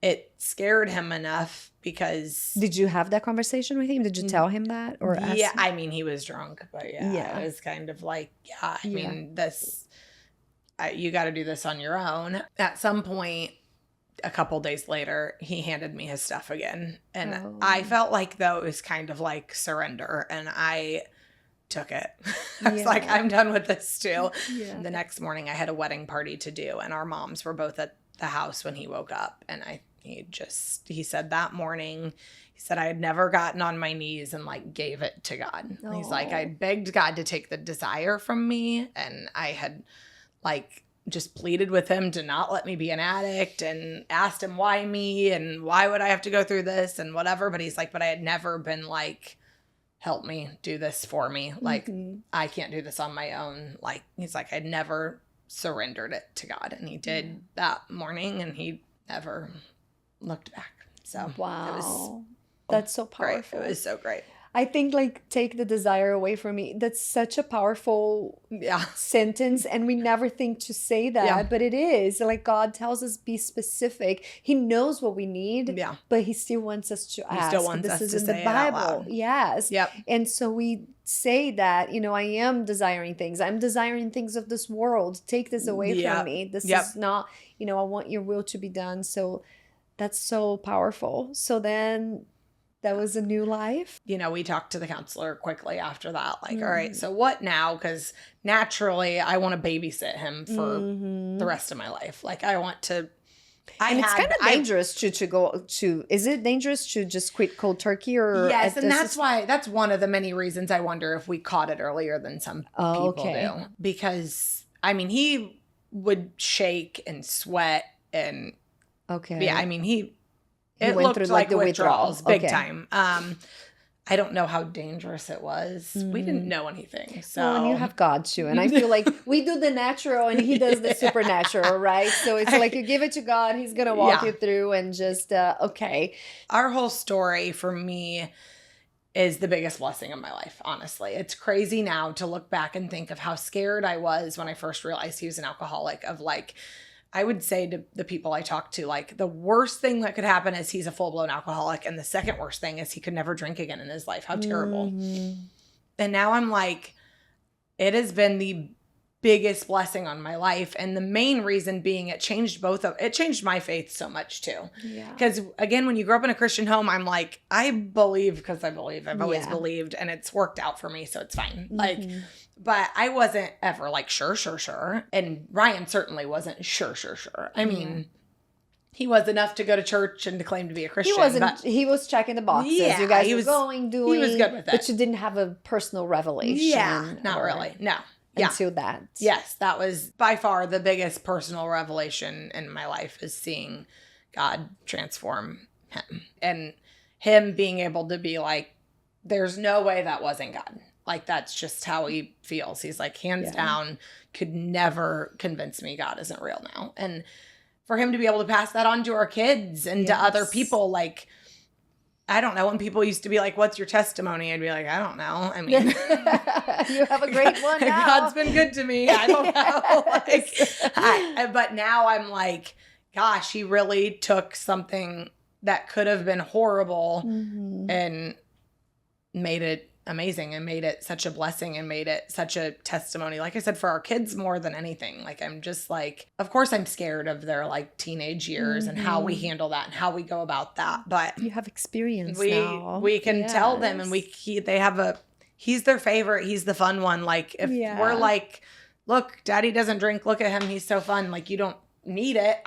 it scared him enough because... Did you have that conversation with him? Did you tell him that? Or ask him? I mean, he was drunk, but it was kind of like, I mean, you got to do this on your own. At some point, a couple days later, he handed me his stuff again. And I felt like, though, it was kind of like surrender. And I took it. I was like, I'm done with this too. Yeah. The next morning, I had a wedding party to do. And our moms were both at the house when he woke up. And he said that morning, he said, I had never gotten on my knees and like gave it to God. And he's like, I begged God to take the desire from me. And I had like just pleaded with him to not let me be an addict and asked him why me and why would I have to go through this and whatever. But he's like, but I had never been like, help me do this for me. Like, I can't do this on my own. Like, he's like, I'd never surrendered it to God. And he did that morning and he never looked back. So wow. That's so powerful. Great. It was so great. I think like take the desire away from me. That's such a powerful sentence. And we never think to say that, but it is like God tells us be specific. He knows what we need, but he still wants us to ask. He still wants us to say it out loud. This is in the Bible. Yes. Yep. And so we say that, you know, I am desiring things. I'm desiring things of this world. Take this away from me. This is not, you know, I want your will to be done. So that's so powerful. So then that was a new life. You know, we talked to the counselor quickly after that. Like, all right, so what now? Because naturally, I want to babysit him for the rest of my life. Like, I want to. And it's kind of dangerous to go to. Is it dangerous to just quit cold turkey? Or yes, and that's one of the many reasons I wonder if we caught it earlier than some people do. Because I mean, he would shake and sweat and I mean It looked through, like the withdrawals big time. I don't know how dangerous it was. We didn't know anything. So and you have God too. And I feel like we do the natural and he does the supernatural, right? So it's like you give it to God. He's going to walk you through and just, Our whole story for me is the biggest blessing of my life, honestly. It's crazy now to look back and think of how scared I was when I first realized he was an alcoholic, of like, I would say to the people I talk to, like, the worst thing that could happen is he's a full-blown alcoholic. And the second worst thing is he could never drink again in his life. How terrible. And now I'm like, it has been the biggest blessing on my life. And the main reason being it changed my faith so much too. Yeah. Because again, when you grow up in a Christian home, I'm like, I believe because I believe. I've always believed and it's worked out for me. So it's fine. Like, but I wasn't ever like, sure. And Ryan certainly wasn't sure. I mean, he was enough to go to church and to claim to be a Christian. He was checking the boxes. You guys were doing. He was good with it. But you didn't have a personal revelation. Yeah, not really. No. Until that. Yes, that was by far the biggest personal revelation in my life, is seeing God transform him. And him being able to be like, there's no way that wasn't God. Like, that's just how he feels. He's like, hands down, could never convince me God isn't real now. And for him to be able to pass that on to our kids and to other people, like, I don't know, when people used to be like, what's your testimony? I'd be like, I don't know. I mean, you have a great one now. God's been good to me. I don't know. But now I'm like, gosh, he really took something that could have been horrible and made it amazing and made it such a blessing and made it such a testimony. Like I said, for our kids more than anything. Like I'm just like, of course I'm scared of their like teenage years and how we handle that and how we go about that. But you have experience now. We can tell them, and he's their favorite. He's the fun one. Like if we're like, look, daddy doesn't drink. Look at him. He's so fun. Like you don't need it.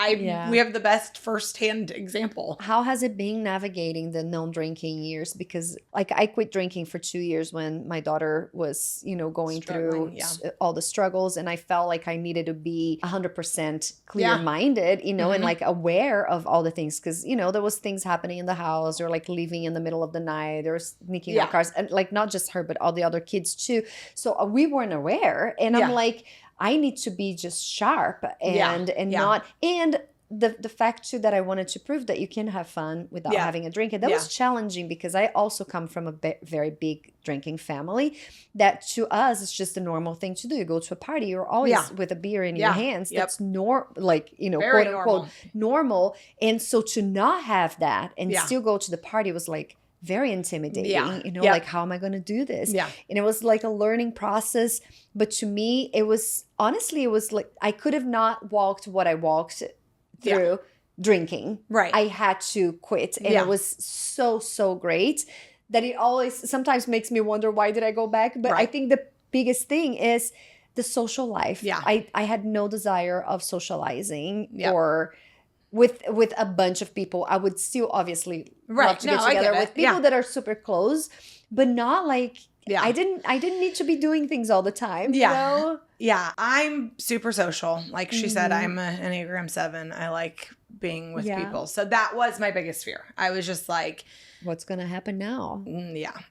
We have the best firsthand example. How has it been navigating the non-drinking years? Because like I quit drinking for 2 years when my daughter was, going through all the struggles, and I felt like I needed to be 100% clear-minded, and like aware of all the things, because there was things happening in the house, or like leaving in the middle of the night, or sneaking out cars, and like not just her but all the other kids too. So we weren't aware, and I'm like, I need to be just sharp and not, and the fact too that I wanted to prove that you can have fun without having a drink. And that was challenging because I also come from a very big drinking family that to us it's just a normal thing to do. You go to a party, you're always with a beer in your hands. That's quote unquote normal. And so to not have that and still go to the party was like very intimidating, like how am I going to do this? And it was like a learning process. But to me, it was like I could have not walked what I walked through drinking. Right. I had to quit. And it was so great that it always sometimes makes me wonder, why did I go back? But I think the biggest thing is the social life. I had no desire of socializing or with a bunch of people. I would still obviously love to get together with people that are super close, but not like I didn't need to be doing things all the time. Yeah, I'm super social. Like she said, I'm an Enneagram 7. I like being with people. So that was my biggest fear. I was just like, what's going to happen now?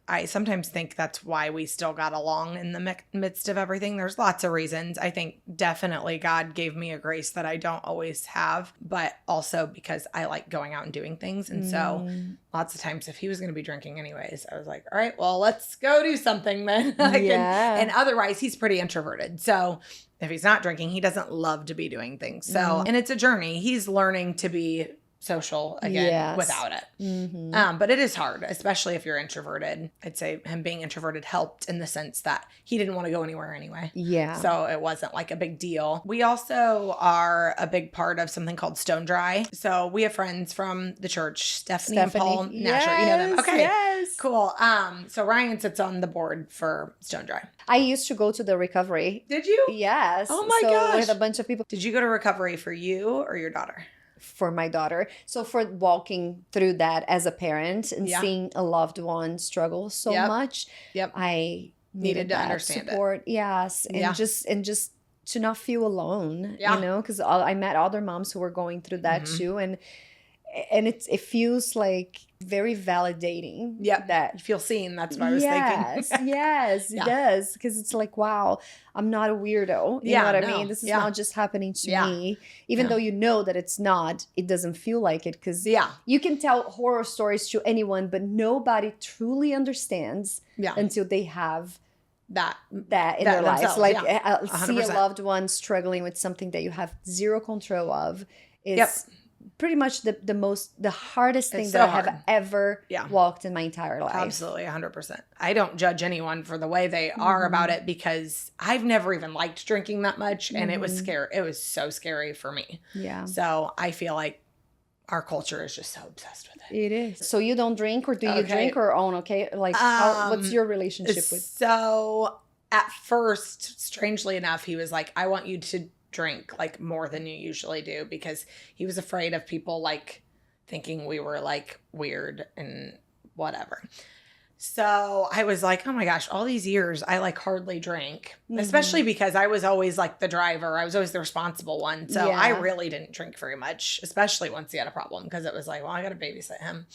I sometimes think that's why we still got along in the midst of everything. There's lots of reasons. I think definitely God gave me a grace that I don't always have, but also because I like going out and doing things. And so lots of times if he was going to be drinking anyways, I was like, all right, well, let's go do something then. And otherwise he's pretty introverted. So if he's not drinking, he doesn't love to be doing things. So, and it's a journey. He's learning to be social again without it. But it is hard, especially if you're introverted. I'd say him being introverted helped in the sense that he didn't want to go anywhere anyway. So it wasn't like a big deal. We also are a big part of something called Stone Dry. So we have friends from the church, Stephanie and Paul Nasher. You know them. Okay. Cool. So Ryan sits on the board for Stone Dry. I used to go to the recovery. Did you? Yes. Oh my gosh. With a bunch of people. Did you go to recovery for you or your daughter? For my daughter. So for walking through that as a parent and seeing a loved one struggle so much, I needed to understand support. Yes. And just to not feel alone, because I met other moms who were going through that too. And it feels like very validating. That you feel seen. That's what I was thinking. Yes, it does. Because it's like, wow, I'm not a weirdo. You know what I mean? This is not just happening to me. Even though you know that it's not, it doesn't feel like it. Because you can tell horror stories to anyone, but nobody truly understands until they have that in their lives. Like see a loved one struggling with something that you have zero control of. Is pretty much the hardest thing that I have ever walked in my entire life. Absolutely, 100%. I don't judge anyone for the way they are about it because I've never even liked drinking that much, and it was scary. It was so scary for me. So I feel like our culture is just so obsessed with it. It is. So you don't drink, or do you drink or own? Okay, like what's your relationship with? So at first, strangely enough, he was like, "I want you to drink like more than you usually do," because he was afraid of people like thinking we were like weird and whatever. So I was like, oh my gosh, all these years I like hardly drank, especially because I was always like the driver. I was always the responsible one. So I really didn't drink very much, especially once he had a problem, because it was like, well, I got to babysit him.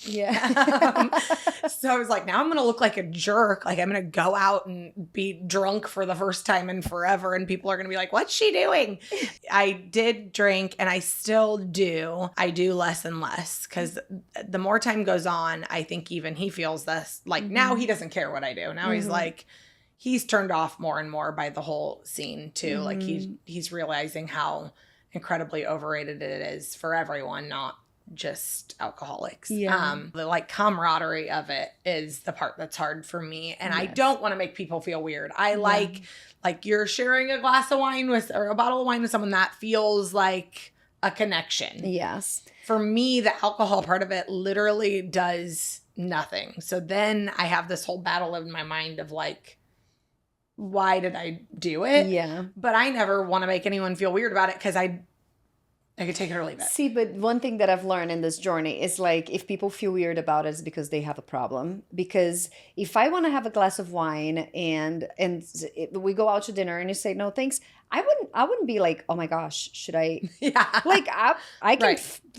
So I was like, now I'm going to look like a jerk. Like I'm going to go out and be drunk for the first time in forever. And people are going to be like, what's she doing? I did drink, and I still do. I do less and less because the more time goes on, I think even he feels this like, now he doesn't care what I do. Now he's like, he's turned off more and more by the whole scene too. Like he's realizing how incredibly overrated it is for everyone, not just alcoholics. Yeah. The like camaraderie of it is the part that's hard for me. And I don't want to make people feel weird. I like you're sharing a glass of wine with, or a bottle of wine with someone that feels like a connection. Yes. For me, the alcohol part of it literally does nothing. So then I have this whole battle in my mind of like, why did I do it? Yeah. But I never want to make anyone feel weird about it because I could take it or leave it. See, but one thing that I've learned in this journey is like, if people feel weird about it, it's because they have a problem. Because if I want to have a glass of wine and we go out to dinner and you say no thanks, I wouldn't be like, oh my gosh, should I? Yeah. Like I can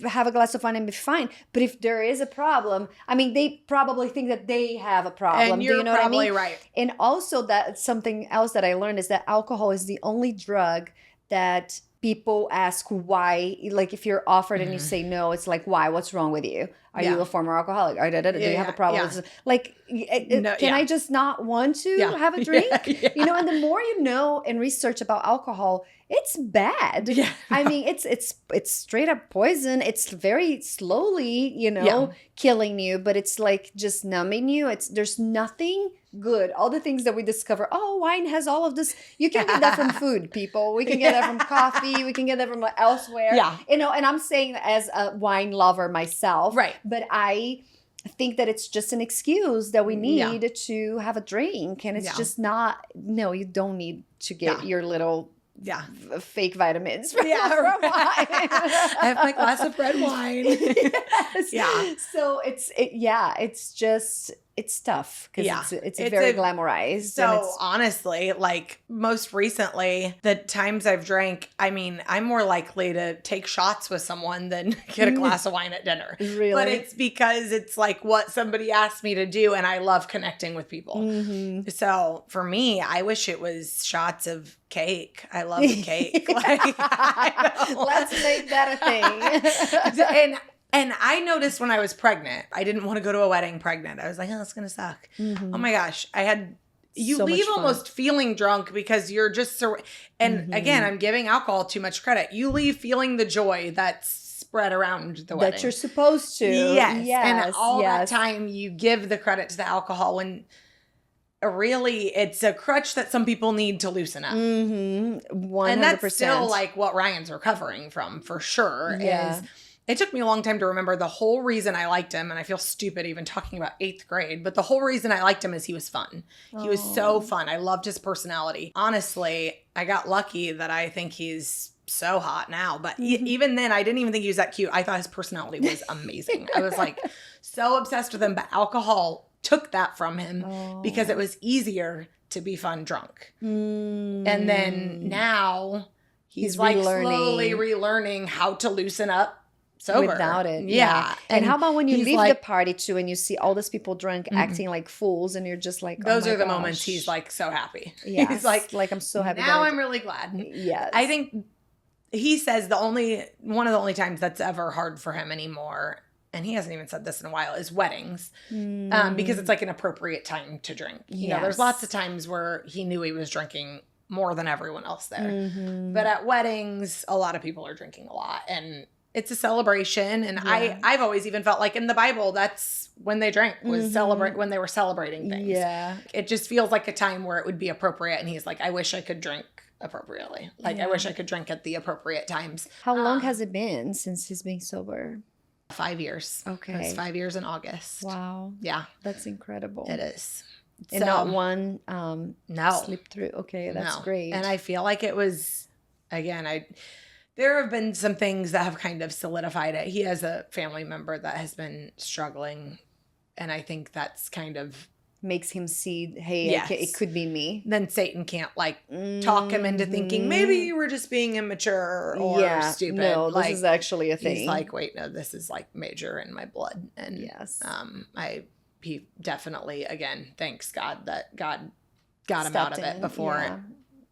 have a glass of wine and be fine. But if there is a problem, I mean, they probably think that they have a problem. And you're Do you know probably what I mean? right. And also that something else that I learned is that alcohol is the only drug that people ask why, like if you're offered and you say no, it's like, why? What's wrong with you? Are you a former alcoholic? Or do you have a problem? Yeah. Like, can I just not want to have a drink? You know, and the more you know and research about alcohol, it's bad. Yeah. I mean, it's straight up poison. It's very slowly, you know, killing you, but it's like just numbing you. There's nothing good. All the things that we discover, oh, wine has all of this. You can get that from food, people. We can get that from coffee. We can get that from elsewhere. Yeah. You know, and I'm saying as a wine lover myself. Right. But I think that it's just an excuse that we need to have a drink. And it's just not, no, you don't need to get your little fake vitamins from wine. I have my glass of red wine. Yes. Yeah. So it's tough because it's very glamorized. So honestly, like most recently, the times I've drank, I mean, I'm more likely to take shots with someone than get a glass of wine at dinner. Really? But it's because it's like what somebody asked me to do, and I love connecting with people. Mm-hmm. So for me, I wish it was shots of cake. I love cake. Like, Let's make that a thing. And I noticed when I was pregnant, I didn't want to go to a wedding pregnant. I was like, oh, that's going to suck. Mm-hmm. Oh my gosh. You so leave almost feeling drunk because you're just, again, I'm giving alcohol too much credit. You leave feeling the joy that's spread around the wedding. That you're supposed to. Yes. And all that time you give the credit to the alcohol when really it's a crutch that some people need to loosen up. 100%. And that's still like what Ryan's recovering from for sure. Yeah. It took me a long time to remember the whole reason I liked him, and I feel stupid even talking about 8th grade, but the whole reason I liked him is he was fun. He was so fun. I loved his personality. Honestly, I got lucky that I think he's so hot now, but even then, I didn't even think he was that cute. I thought his personality was amazing. I was like so obsessed with him, but alcohol took that from him because it was easier to be fun drunk. And then now he's like slowly relearning how to loosen up sober. Without it. Yeah. And how about when you leave the party too and you see all these people drunk acting like fools and you're just like, those are the moments he's like so happy. Yes. He's like I'm so happy. Now I'm really glad. Yes. I think he says one of the only times that's ever hard for him anymore, and he hasn't even said this in a while, is weddings. Because it's like an appropriate time to drink. You know, there's lots of times where he knew he was drinking more than everyone else there. But at weddings, a lot of people are drinking a lot, and it's a celebration. And I've always even felt like in the Bible, that's when they drank, was when they were celebrating things. Yeah. It just feels like a time where it would be appropriate. And he's like, I wish I could drink appropriately. Like, I wish I could drink at the appropriate times. How long has it been since he's been sober? 5 years. Okay. It's 5 years in August. Wow. Yeah. That's incredible. It is. And not one slip through. Okay, that's great. And I feel like it was, again, there have been some things that have kind of solidified it. He has a family member that has been struggling, and I think that's kind of makes him see, hey, it could be me. Then Satan can't talk him into thinking maybe you were just being immature or stupid. No, this is actually a thing. He's like, wait, no, this is like major in my blood. And he definitely, again, thanks God that God got him out of it before it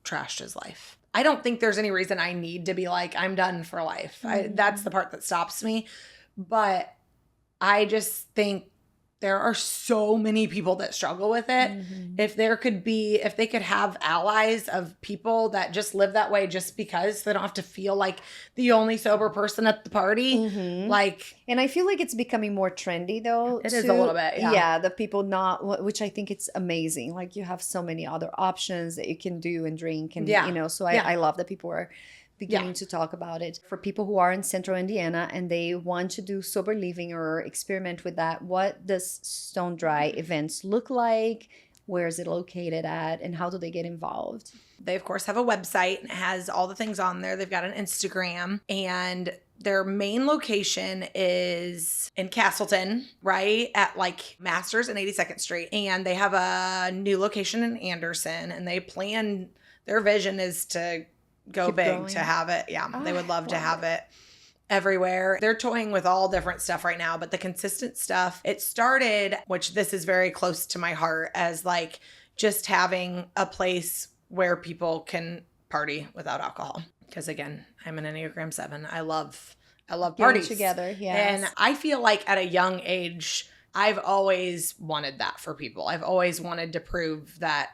trashed his life. I don't think there's any reason I need to be like, I'm done for life. That's the part that stops me. But I just think there are so many people that struggle with it. If they could have allies of people that just live that way just because they don't have to feel like the only sober person at the party. Like, and I feel like it's becoming more trendy though. It is a little bit, yeah. Yeah, the people not, which I think it's amazing. Like you have so many other options that you can do and drink and, you know, so I love that people are beginning to talk about it. For people who are in central Indiana and they want to do sober living or experiment with that, what does Stone Dry events look like? Where is it located at? And how do they get involved? They, of course, have a website and it has all the things on there. They've got an Instagram, and their main location is in Castleton, right at like Masters and 82nd Street. And they have a new location in Anderson, and their vision is to go Keep big, growing. to have it. Yeah, they would love to have it everywhere. They're toying with all different stuff right now, but the consistent stuff, it started, which this is very close to my heart, as like just having a place where people can party without alcohol. Because again, I'm an Enneagram 7. I love parties together. Yes. And I feel like at a young age, I've always wanted that for people. I've always wanted to prove that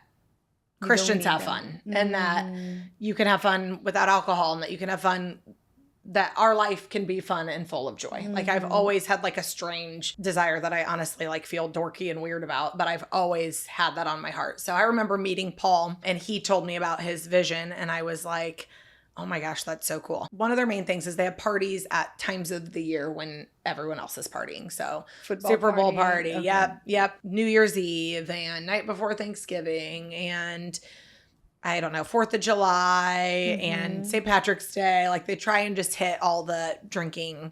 Christians have fun, and that you can have fun without alcohol, and that you can have fun, that our life can be fun and full of joy. Like I've always had like a strange desire that I honestly like feel dorky and weird about, but I've always had that on my heart. So I remember meeting Paul, and he told me about his vision, and I was like, oh my gosh, that's so cool. One of their main things is they have parties at times of the year when everyone else is partying. So Football Super Bowl party. Okay. Yep. New Year's Eve and night before Thanksgiving and I don't know, 4th of July and St. Patrick's Day. Like they try and just hit all the drinking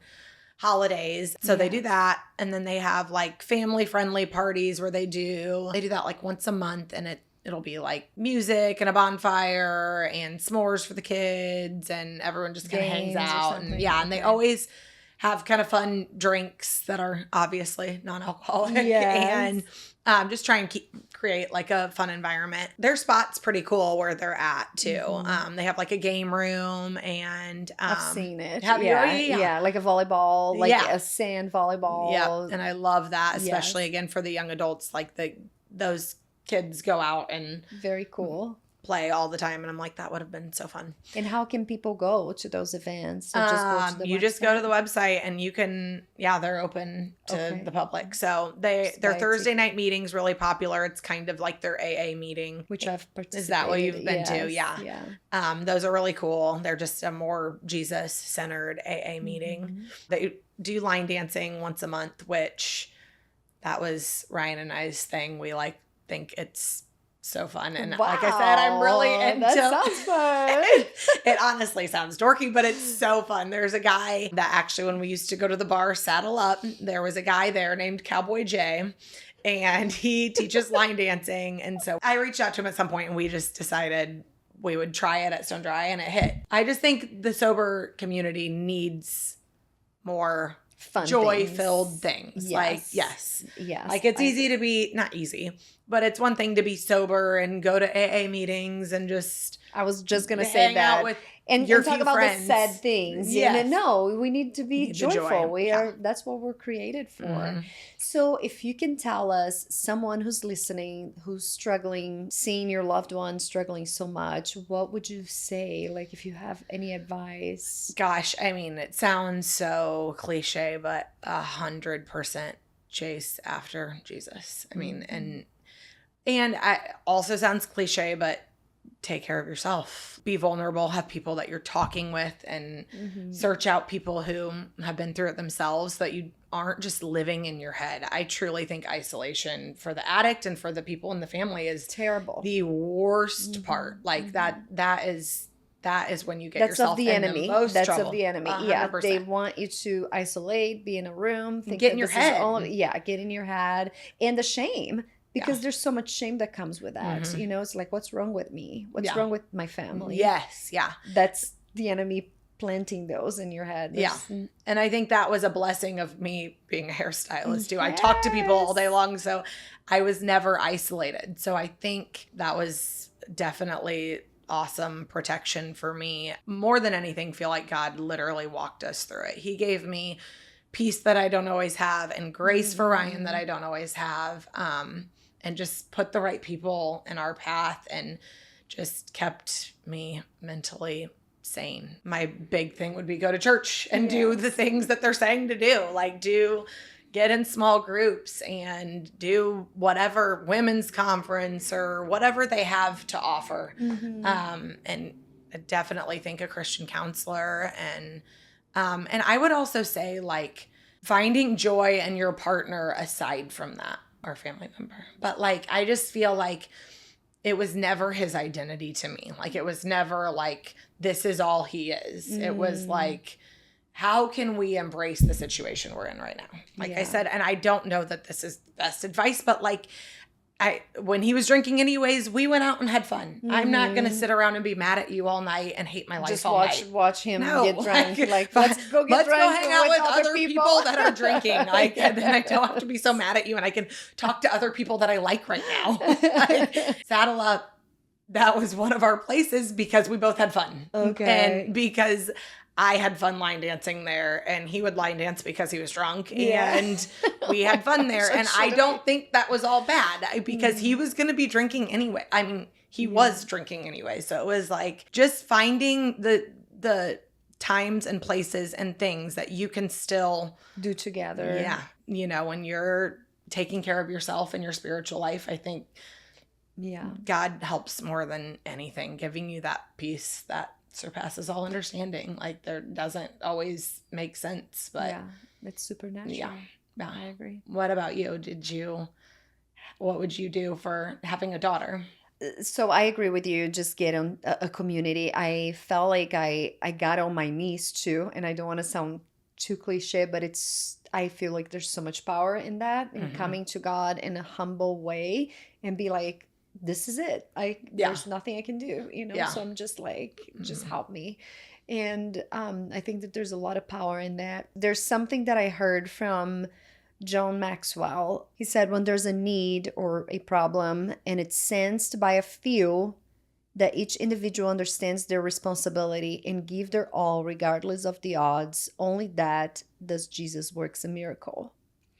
holidays. So they do that. And then they have like family friendly parties where they do that like once a month, and it'll be like music and a bonfire and s'mores for the kids, and everyone just kind of hangs out. And and they always have kind of fun drinks that are obviously non-alcoholic and just try and create like a fun environment. Their spot's pretty cool where they're at too. They have like a game room, and I've seen it. Have you? Yeah, like a volleyball, like a sand volleyball. Yeah, and I love that, especially again for the young adults. Like those kids go out and very cool play all the time, and I'm like, that would have been so fun. And how can people go to those events? So just go to the website, and you can they're open to the public. So their Thursday night meeting's really popular. It's kind of like their AA meeting, which I've participated. Is that what you've been to? Yeah. Those are really cool. They're just a more Jesus centered AA meeting. They do line dancing once a month, which that was Ryan and I's thing. We think it's so fun, and like I said, I'm really into that. Sounds fun. It honestly sounds dorky, but it's so fun. There's a guy that actually, when we used to go to the bar Saddle Up, there was a guy there named Cowboy Jay, and he teaches line dancing. And so I reached out to him at some point, and we just decided we would try it at Stone Dry, and it hit. I just think the sober community needs more fun, joy-filled things. Like, yes. Like, it's easy to be, not easy, but it's one thing to be sober and go to AA meetings and just... I was just going to say that. And talk about friends. The sad things. Yes. And no, we need to be joyful. That's what we're created for. So if you can tell us, someone who's listening, who's struggling, seeing your loved one struggling so much, what would you say? Like, if you have any advice? Gosh, I mean, it sounds so cliche, but 100% chase after Jesus. I mean, and I also sounds cliche, but take care of yourself. Be vulnerable. Have people that you're talking with, and search out people who have been through it themselves, so that you aren't just living in your head. I truly think isolation for the addict and for the people in the family is terrible. The worst part. Like that is when you get yourself of the in enemy. the most That's trouble. of the enemy. 100%. Yeah, they want you to isolate, be in a room, get in your head. Get in your head, and the shame. Because there's so much shame that comes with that. You know, it's like, what's wrong with me? What's wrong with my family? Yes, yeah. That's the enemy planting those in your head. And I think that was a blessing of me being a hairstylist too. I talked to people all day long, so I was never isolated. So I think that was definitely awesome protection for me. More than anything, feel like God literally walked us through it. He gave me peace that I don't always have and grace for Ryan that I don't always have. And just put the right people in our path and just kept me mentally sane. My big thing would be go to church and do the things that they're saying to do, like get in small groups and do whatever women's conference or whatever they have to offer. And I definitely think a Christian counselor. And I would also say, like, finding joy in your partner aside from that, or family member. But like, I just feel like it was never his identity to me. Like, it was never like, this is all he is. It was like, how can we embrace the situation we're in right now? Like I said, and I don't know that this is the best advice, but like, when he was drinking anyways, we went out and had fun. I'm not going to sit around and be mad at you all night and hate my life just all night. watch him get drunk. Like, let's go hang out with other people that are drinking. Like, and then I don't have to be so mad at you, and I can talk to other people that I like right now. Like, Saddle Up, that was one of our places because we both had fun. Okay. And because I had fun line dancing there, and he would line dance because he was drunk, and we had fun there. And I don't think that was all bad because he was going to be drinking anyway. I mean, he was drinking anyway. So it was like just finding the times and places and things that you can still do together. Yeah. You know, when you're taking care of yourself and your spiritual life, I think God helps more than anything, giving you that peace that surpasses all understanding. Like, there doesn't always make sense, but it's supernatural. Yeah, I agree. What about you? What would you do for having a daughter? So I agree with you. Just get on a community. I felt like I got on my knees too, and I don't want to sound too cliche, but I feel like there's so much power in that, in coming to God in a humble way and be like, this is it. There's nothing I can do, you know? So I'm just like, just help me. And I think that there's a lot of power in that. There's something that I heard from John Maxwell. He said, when there's a need or a problem and it's sensed by a few, that each individual understands their responsibility and give their all regardless of the odds, only that does Jesus works a miracle.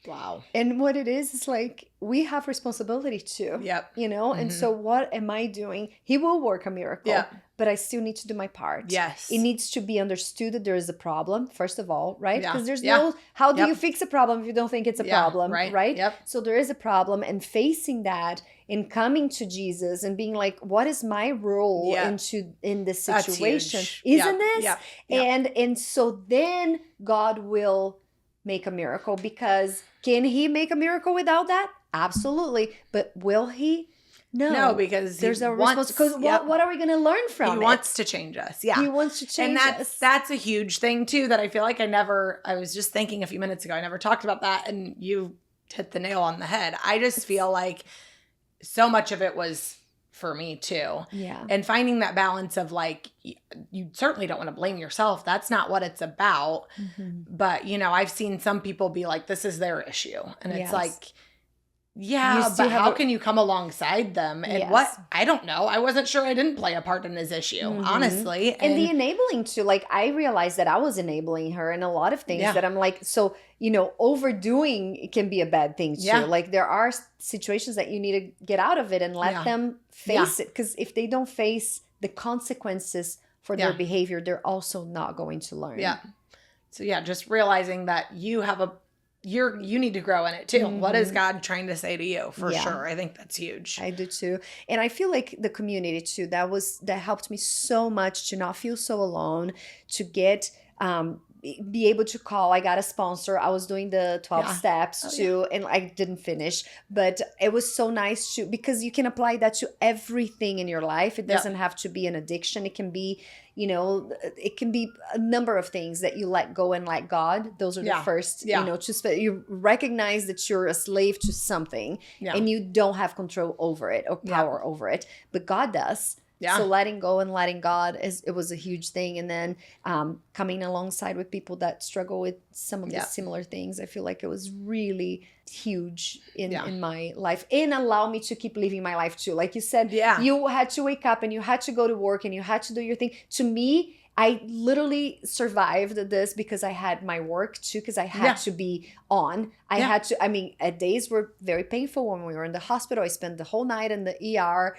Wow. And what it is like, we have responsibility too. Yep. You know? And so what am I doing? He will work a miracle, but I still need to do my part. Yes. It needs to be understood that there is a problem, first of all, right? Because there's no, how do you fix a problem if you don't think it's a problem, right? Yep. So there is a problem, and facing that and coming to Jesus and being like, what is my role in this situation? Isn't this? Yep. And so then God will make a miracle, because can he make a miracle without that? Absolutely. But will he? No, because there's a responsibility. Because what are we going to learn from it? He wants to change us. Yeah. He wants to change us. And that's a huge thing too, that I feel like I was just thinking a few minutes ago, I never talked about that, and you hit the nail on the head. I just feel like so much of it was for me too. Yeah. And finding that balance of like, you certainly don't want to blame yourself. That's not what it's about. But, you know, I've seen some people be like, this is their issue. And it's like, but how can you come alongside them? And what? I don't know. I wasn't sure I didn't play a part in his issue, honestly. And the enabling too. Like, I realized that I was enabling her in a lot of things that I'm like, so, you know, overdoing can be a bad thing too. Like, there are situations that you need to get out of it and let them face it. Because if they don't face the consequences for their behavior, they're also not going to learn. Yeah. So just realizing that you have you need to grow in it too. What is God trying to say to you? For sure. I think that's huge. I do too. And I feel like the community too, that helped me so much to not feel so alone, to get, be able to call. I got a sponsor. I was doing the 12 steps too, and I didn't finish, but it was so nice because you can apply that to everything in your life. It doesn't have to be an addiction. It can be, you know, it can be a number of things that you let go and let God. Those are the first, you know, you recognize that you're a slave to something and you don't have control over it or power over it, but God does. Yeah. So letting go and letting God, it was a huge thing. And then coming alongside with people that struggle with some of the similar things, I feel like it was really huge in my life, and allow me to keep living my life too. Like you said, you had to wake up and you had to go to work and you had to do your thing. To me, I literally survived this because I had my work too, because I had to be on. I had to, I mean, days were very painful when we were in the hospital. I spent the whole night in the ER,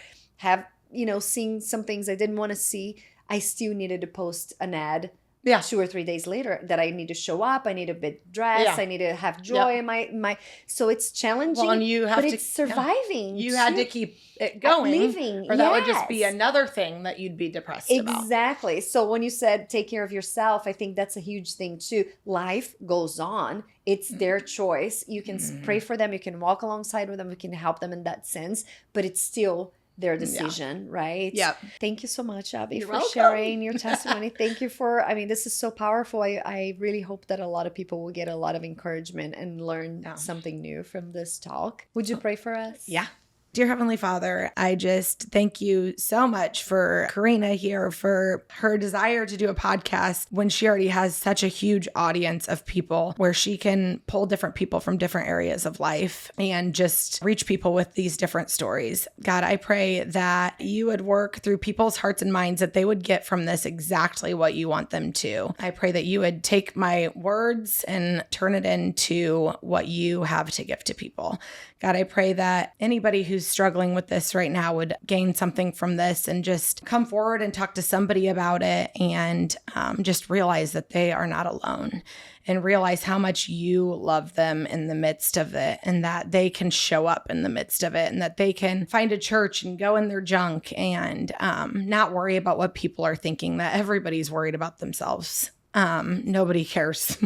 seeing some things I didn't want to see. I still needed to post an ad 2 or 3 days later that I need to show up. I need to be dressed. I need to have joy in my. So it's challenging. Well, and you have it's surviving. You had to keep it going. Living. Or that would just be another thing that you'd be depressed about. Exactly. So when you said take care of yourself, I think that's a huge thing too. Life goes on. It's their choice. You can pray for them. You can walk alongside with them. You can help them in that sense. But it's still their decision, right? Yep. Thank you so much, Abby, You're for welcome. sharing your testimony. Thank you for, this is so powerful. I really hope that a lot of people will get a lot of encouragement and learn something new from this talk. Would you pray for us? Yeah. Dear Heavenly Father, I just thank you so much for Karina here, for her desire to do a podcast when she already has such a huge audience of people where she can pull different people from different areas of life and just reach people with these different stories. God, I pray that you would work through people's hearts and minds, that they would get from this exactly what you want them to. I pray that you would take my words and turn it into what you have to give to people. God, I pray that anybody who's struggling with this right now would gain something from this and just come forward and talk to somebody about it and just realize that they are not alone and realize how much you love them in the midst of it and that they can show up in the midst of it and that they can find a church and go in their junk and not worry about what people are thinking, that everybody's worried about themselves. Nobody cares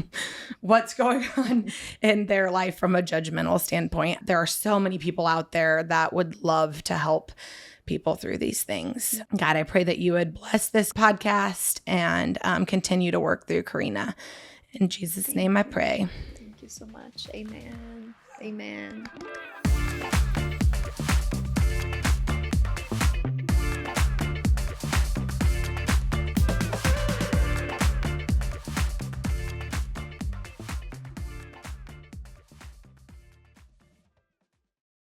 what's going on in their life from a judgmental standpoint. There are so many people out there that would love to help people through these things. God, I pray that you would bless this podcast and continue to work through Karina. In Jesus' name I pray. Thank you so much. Amen. Amen.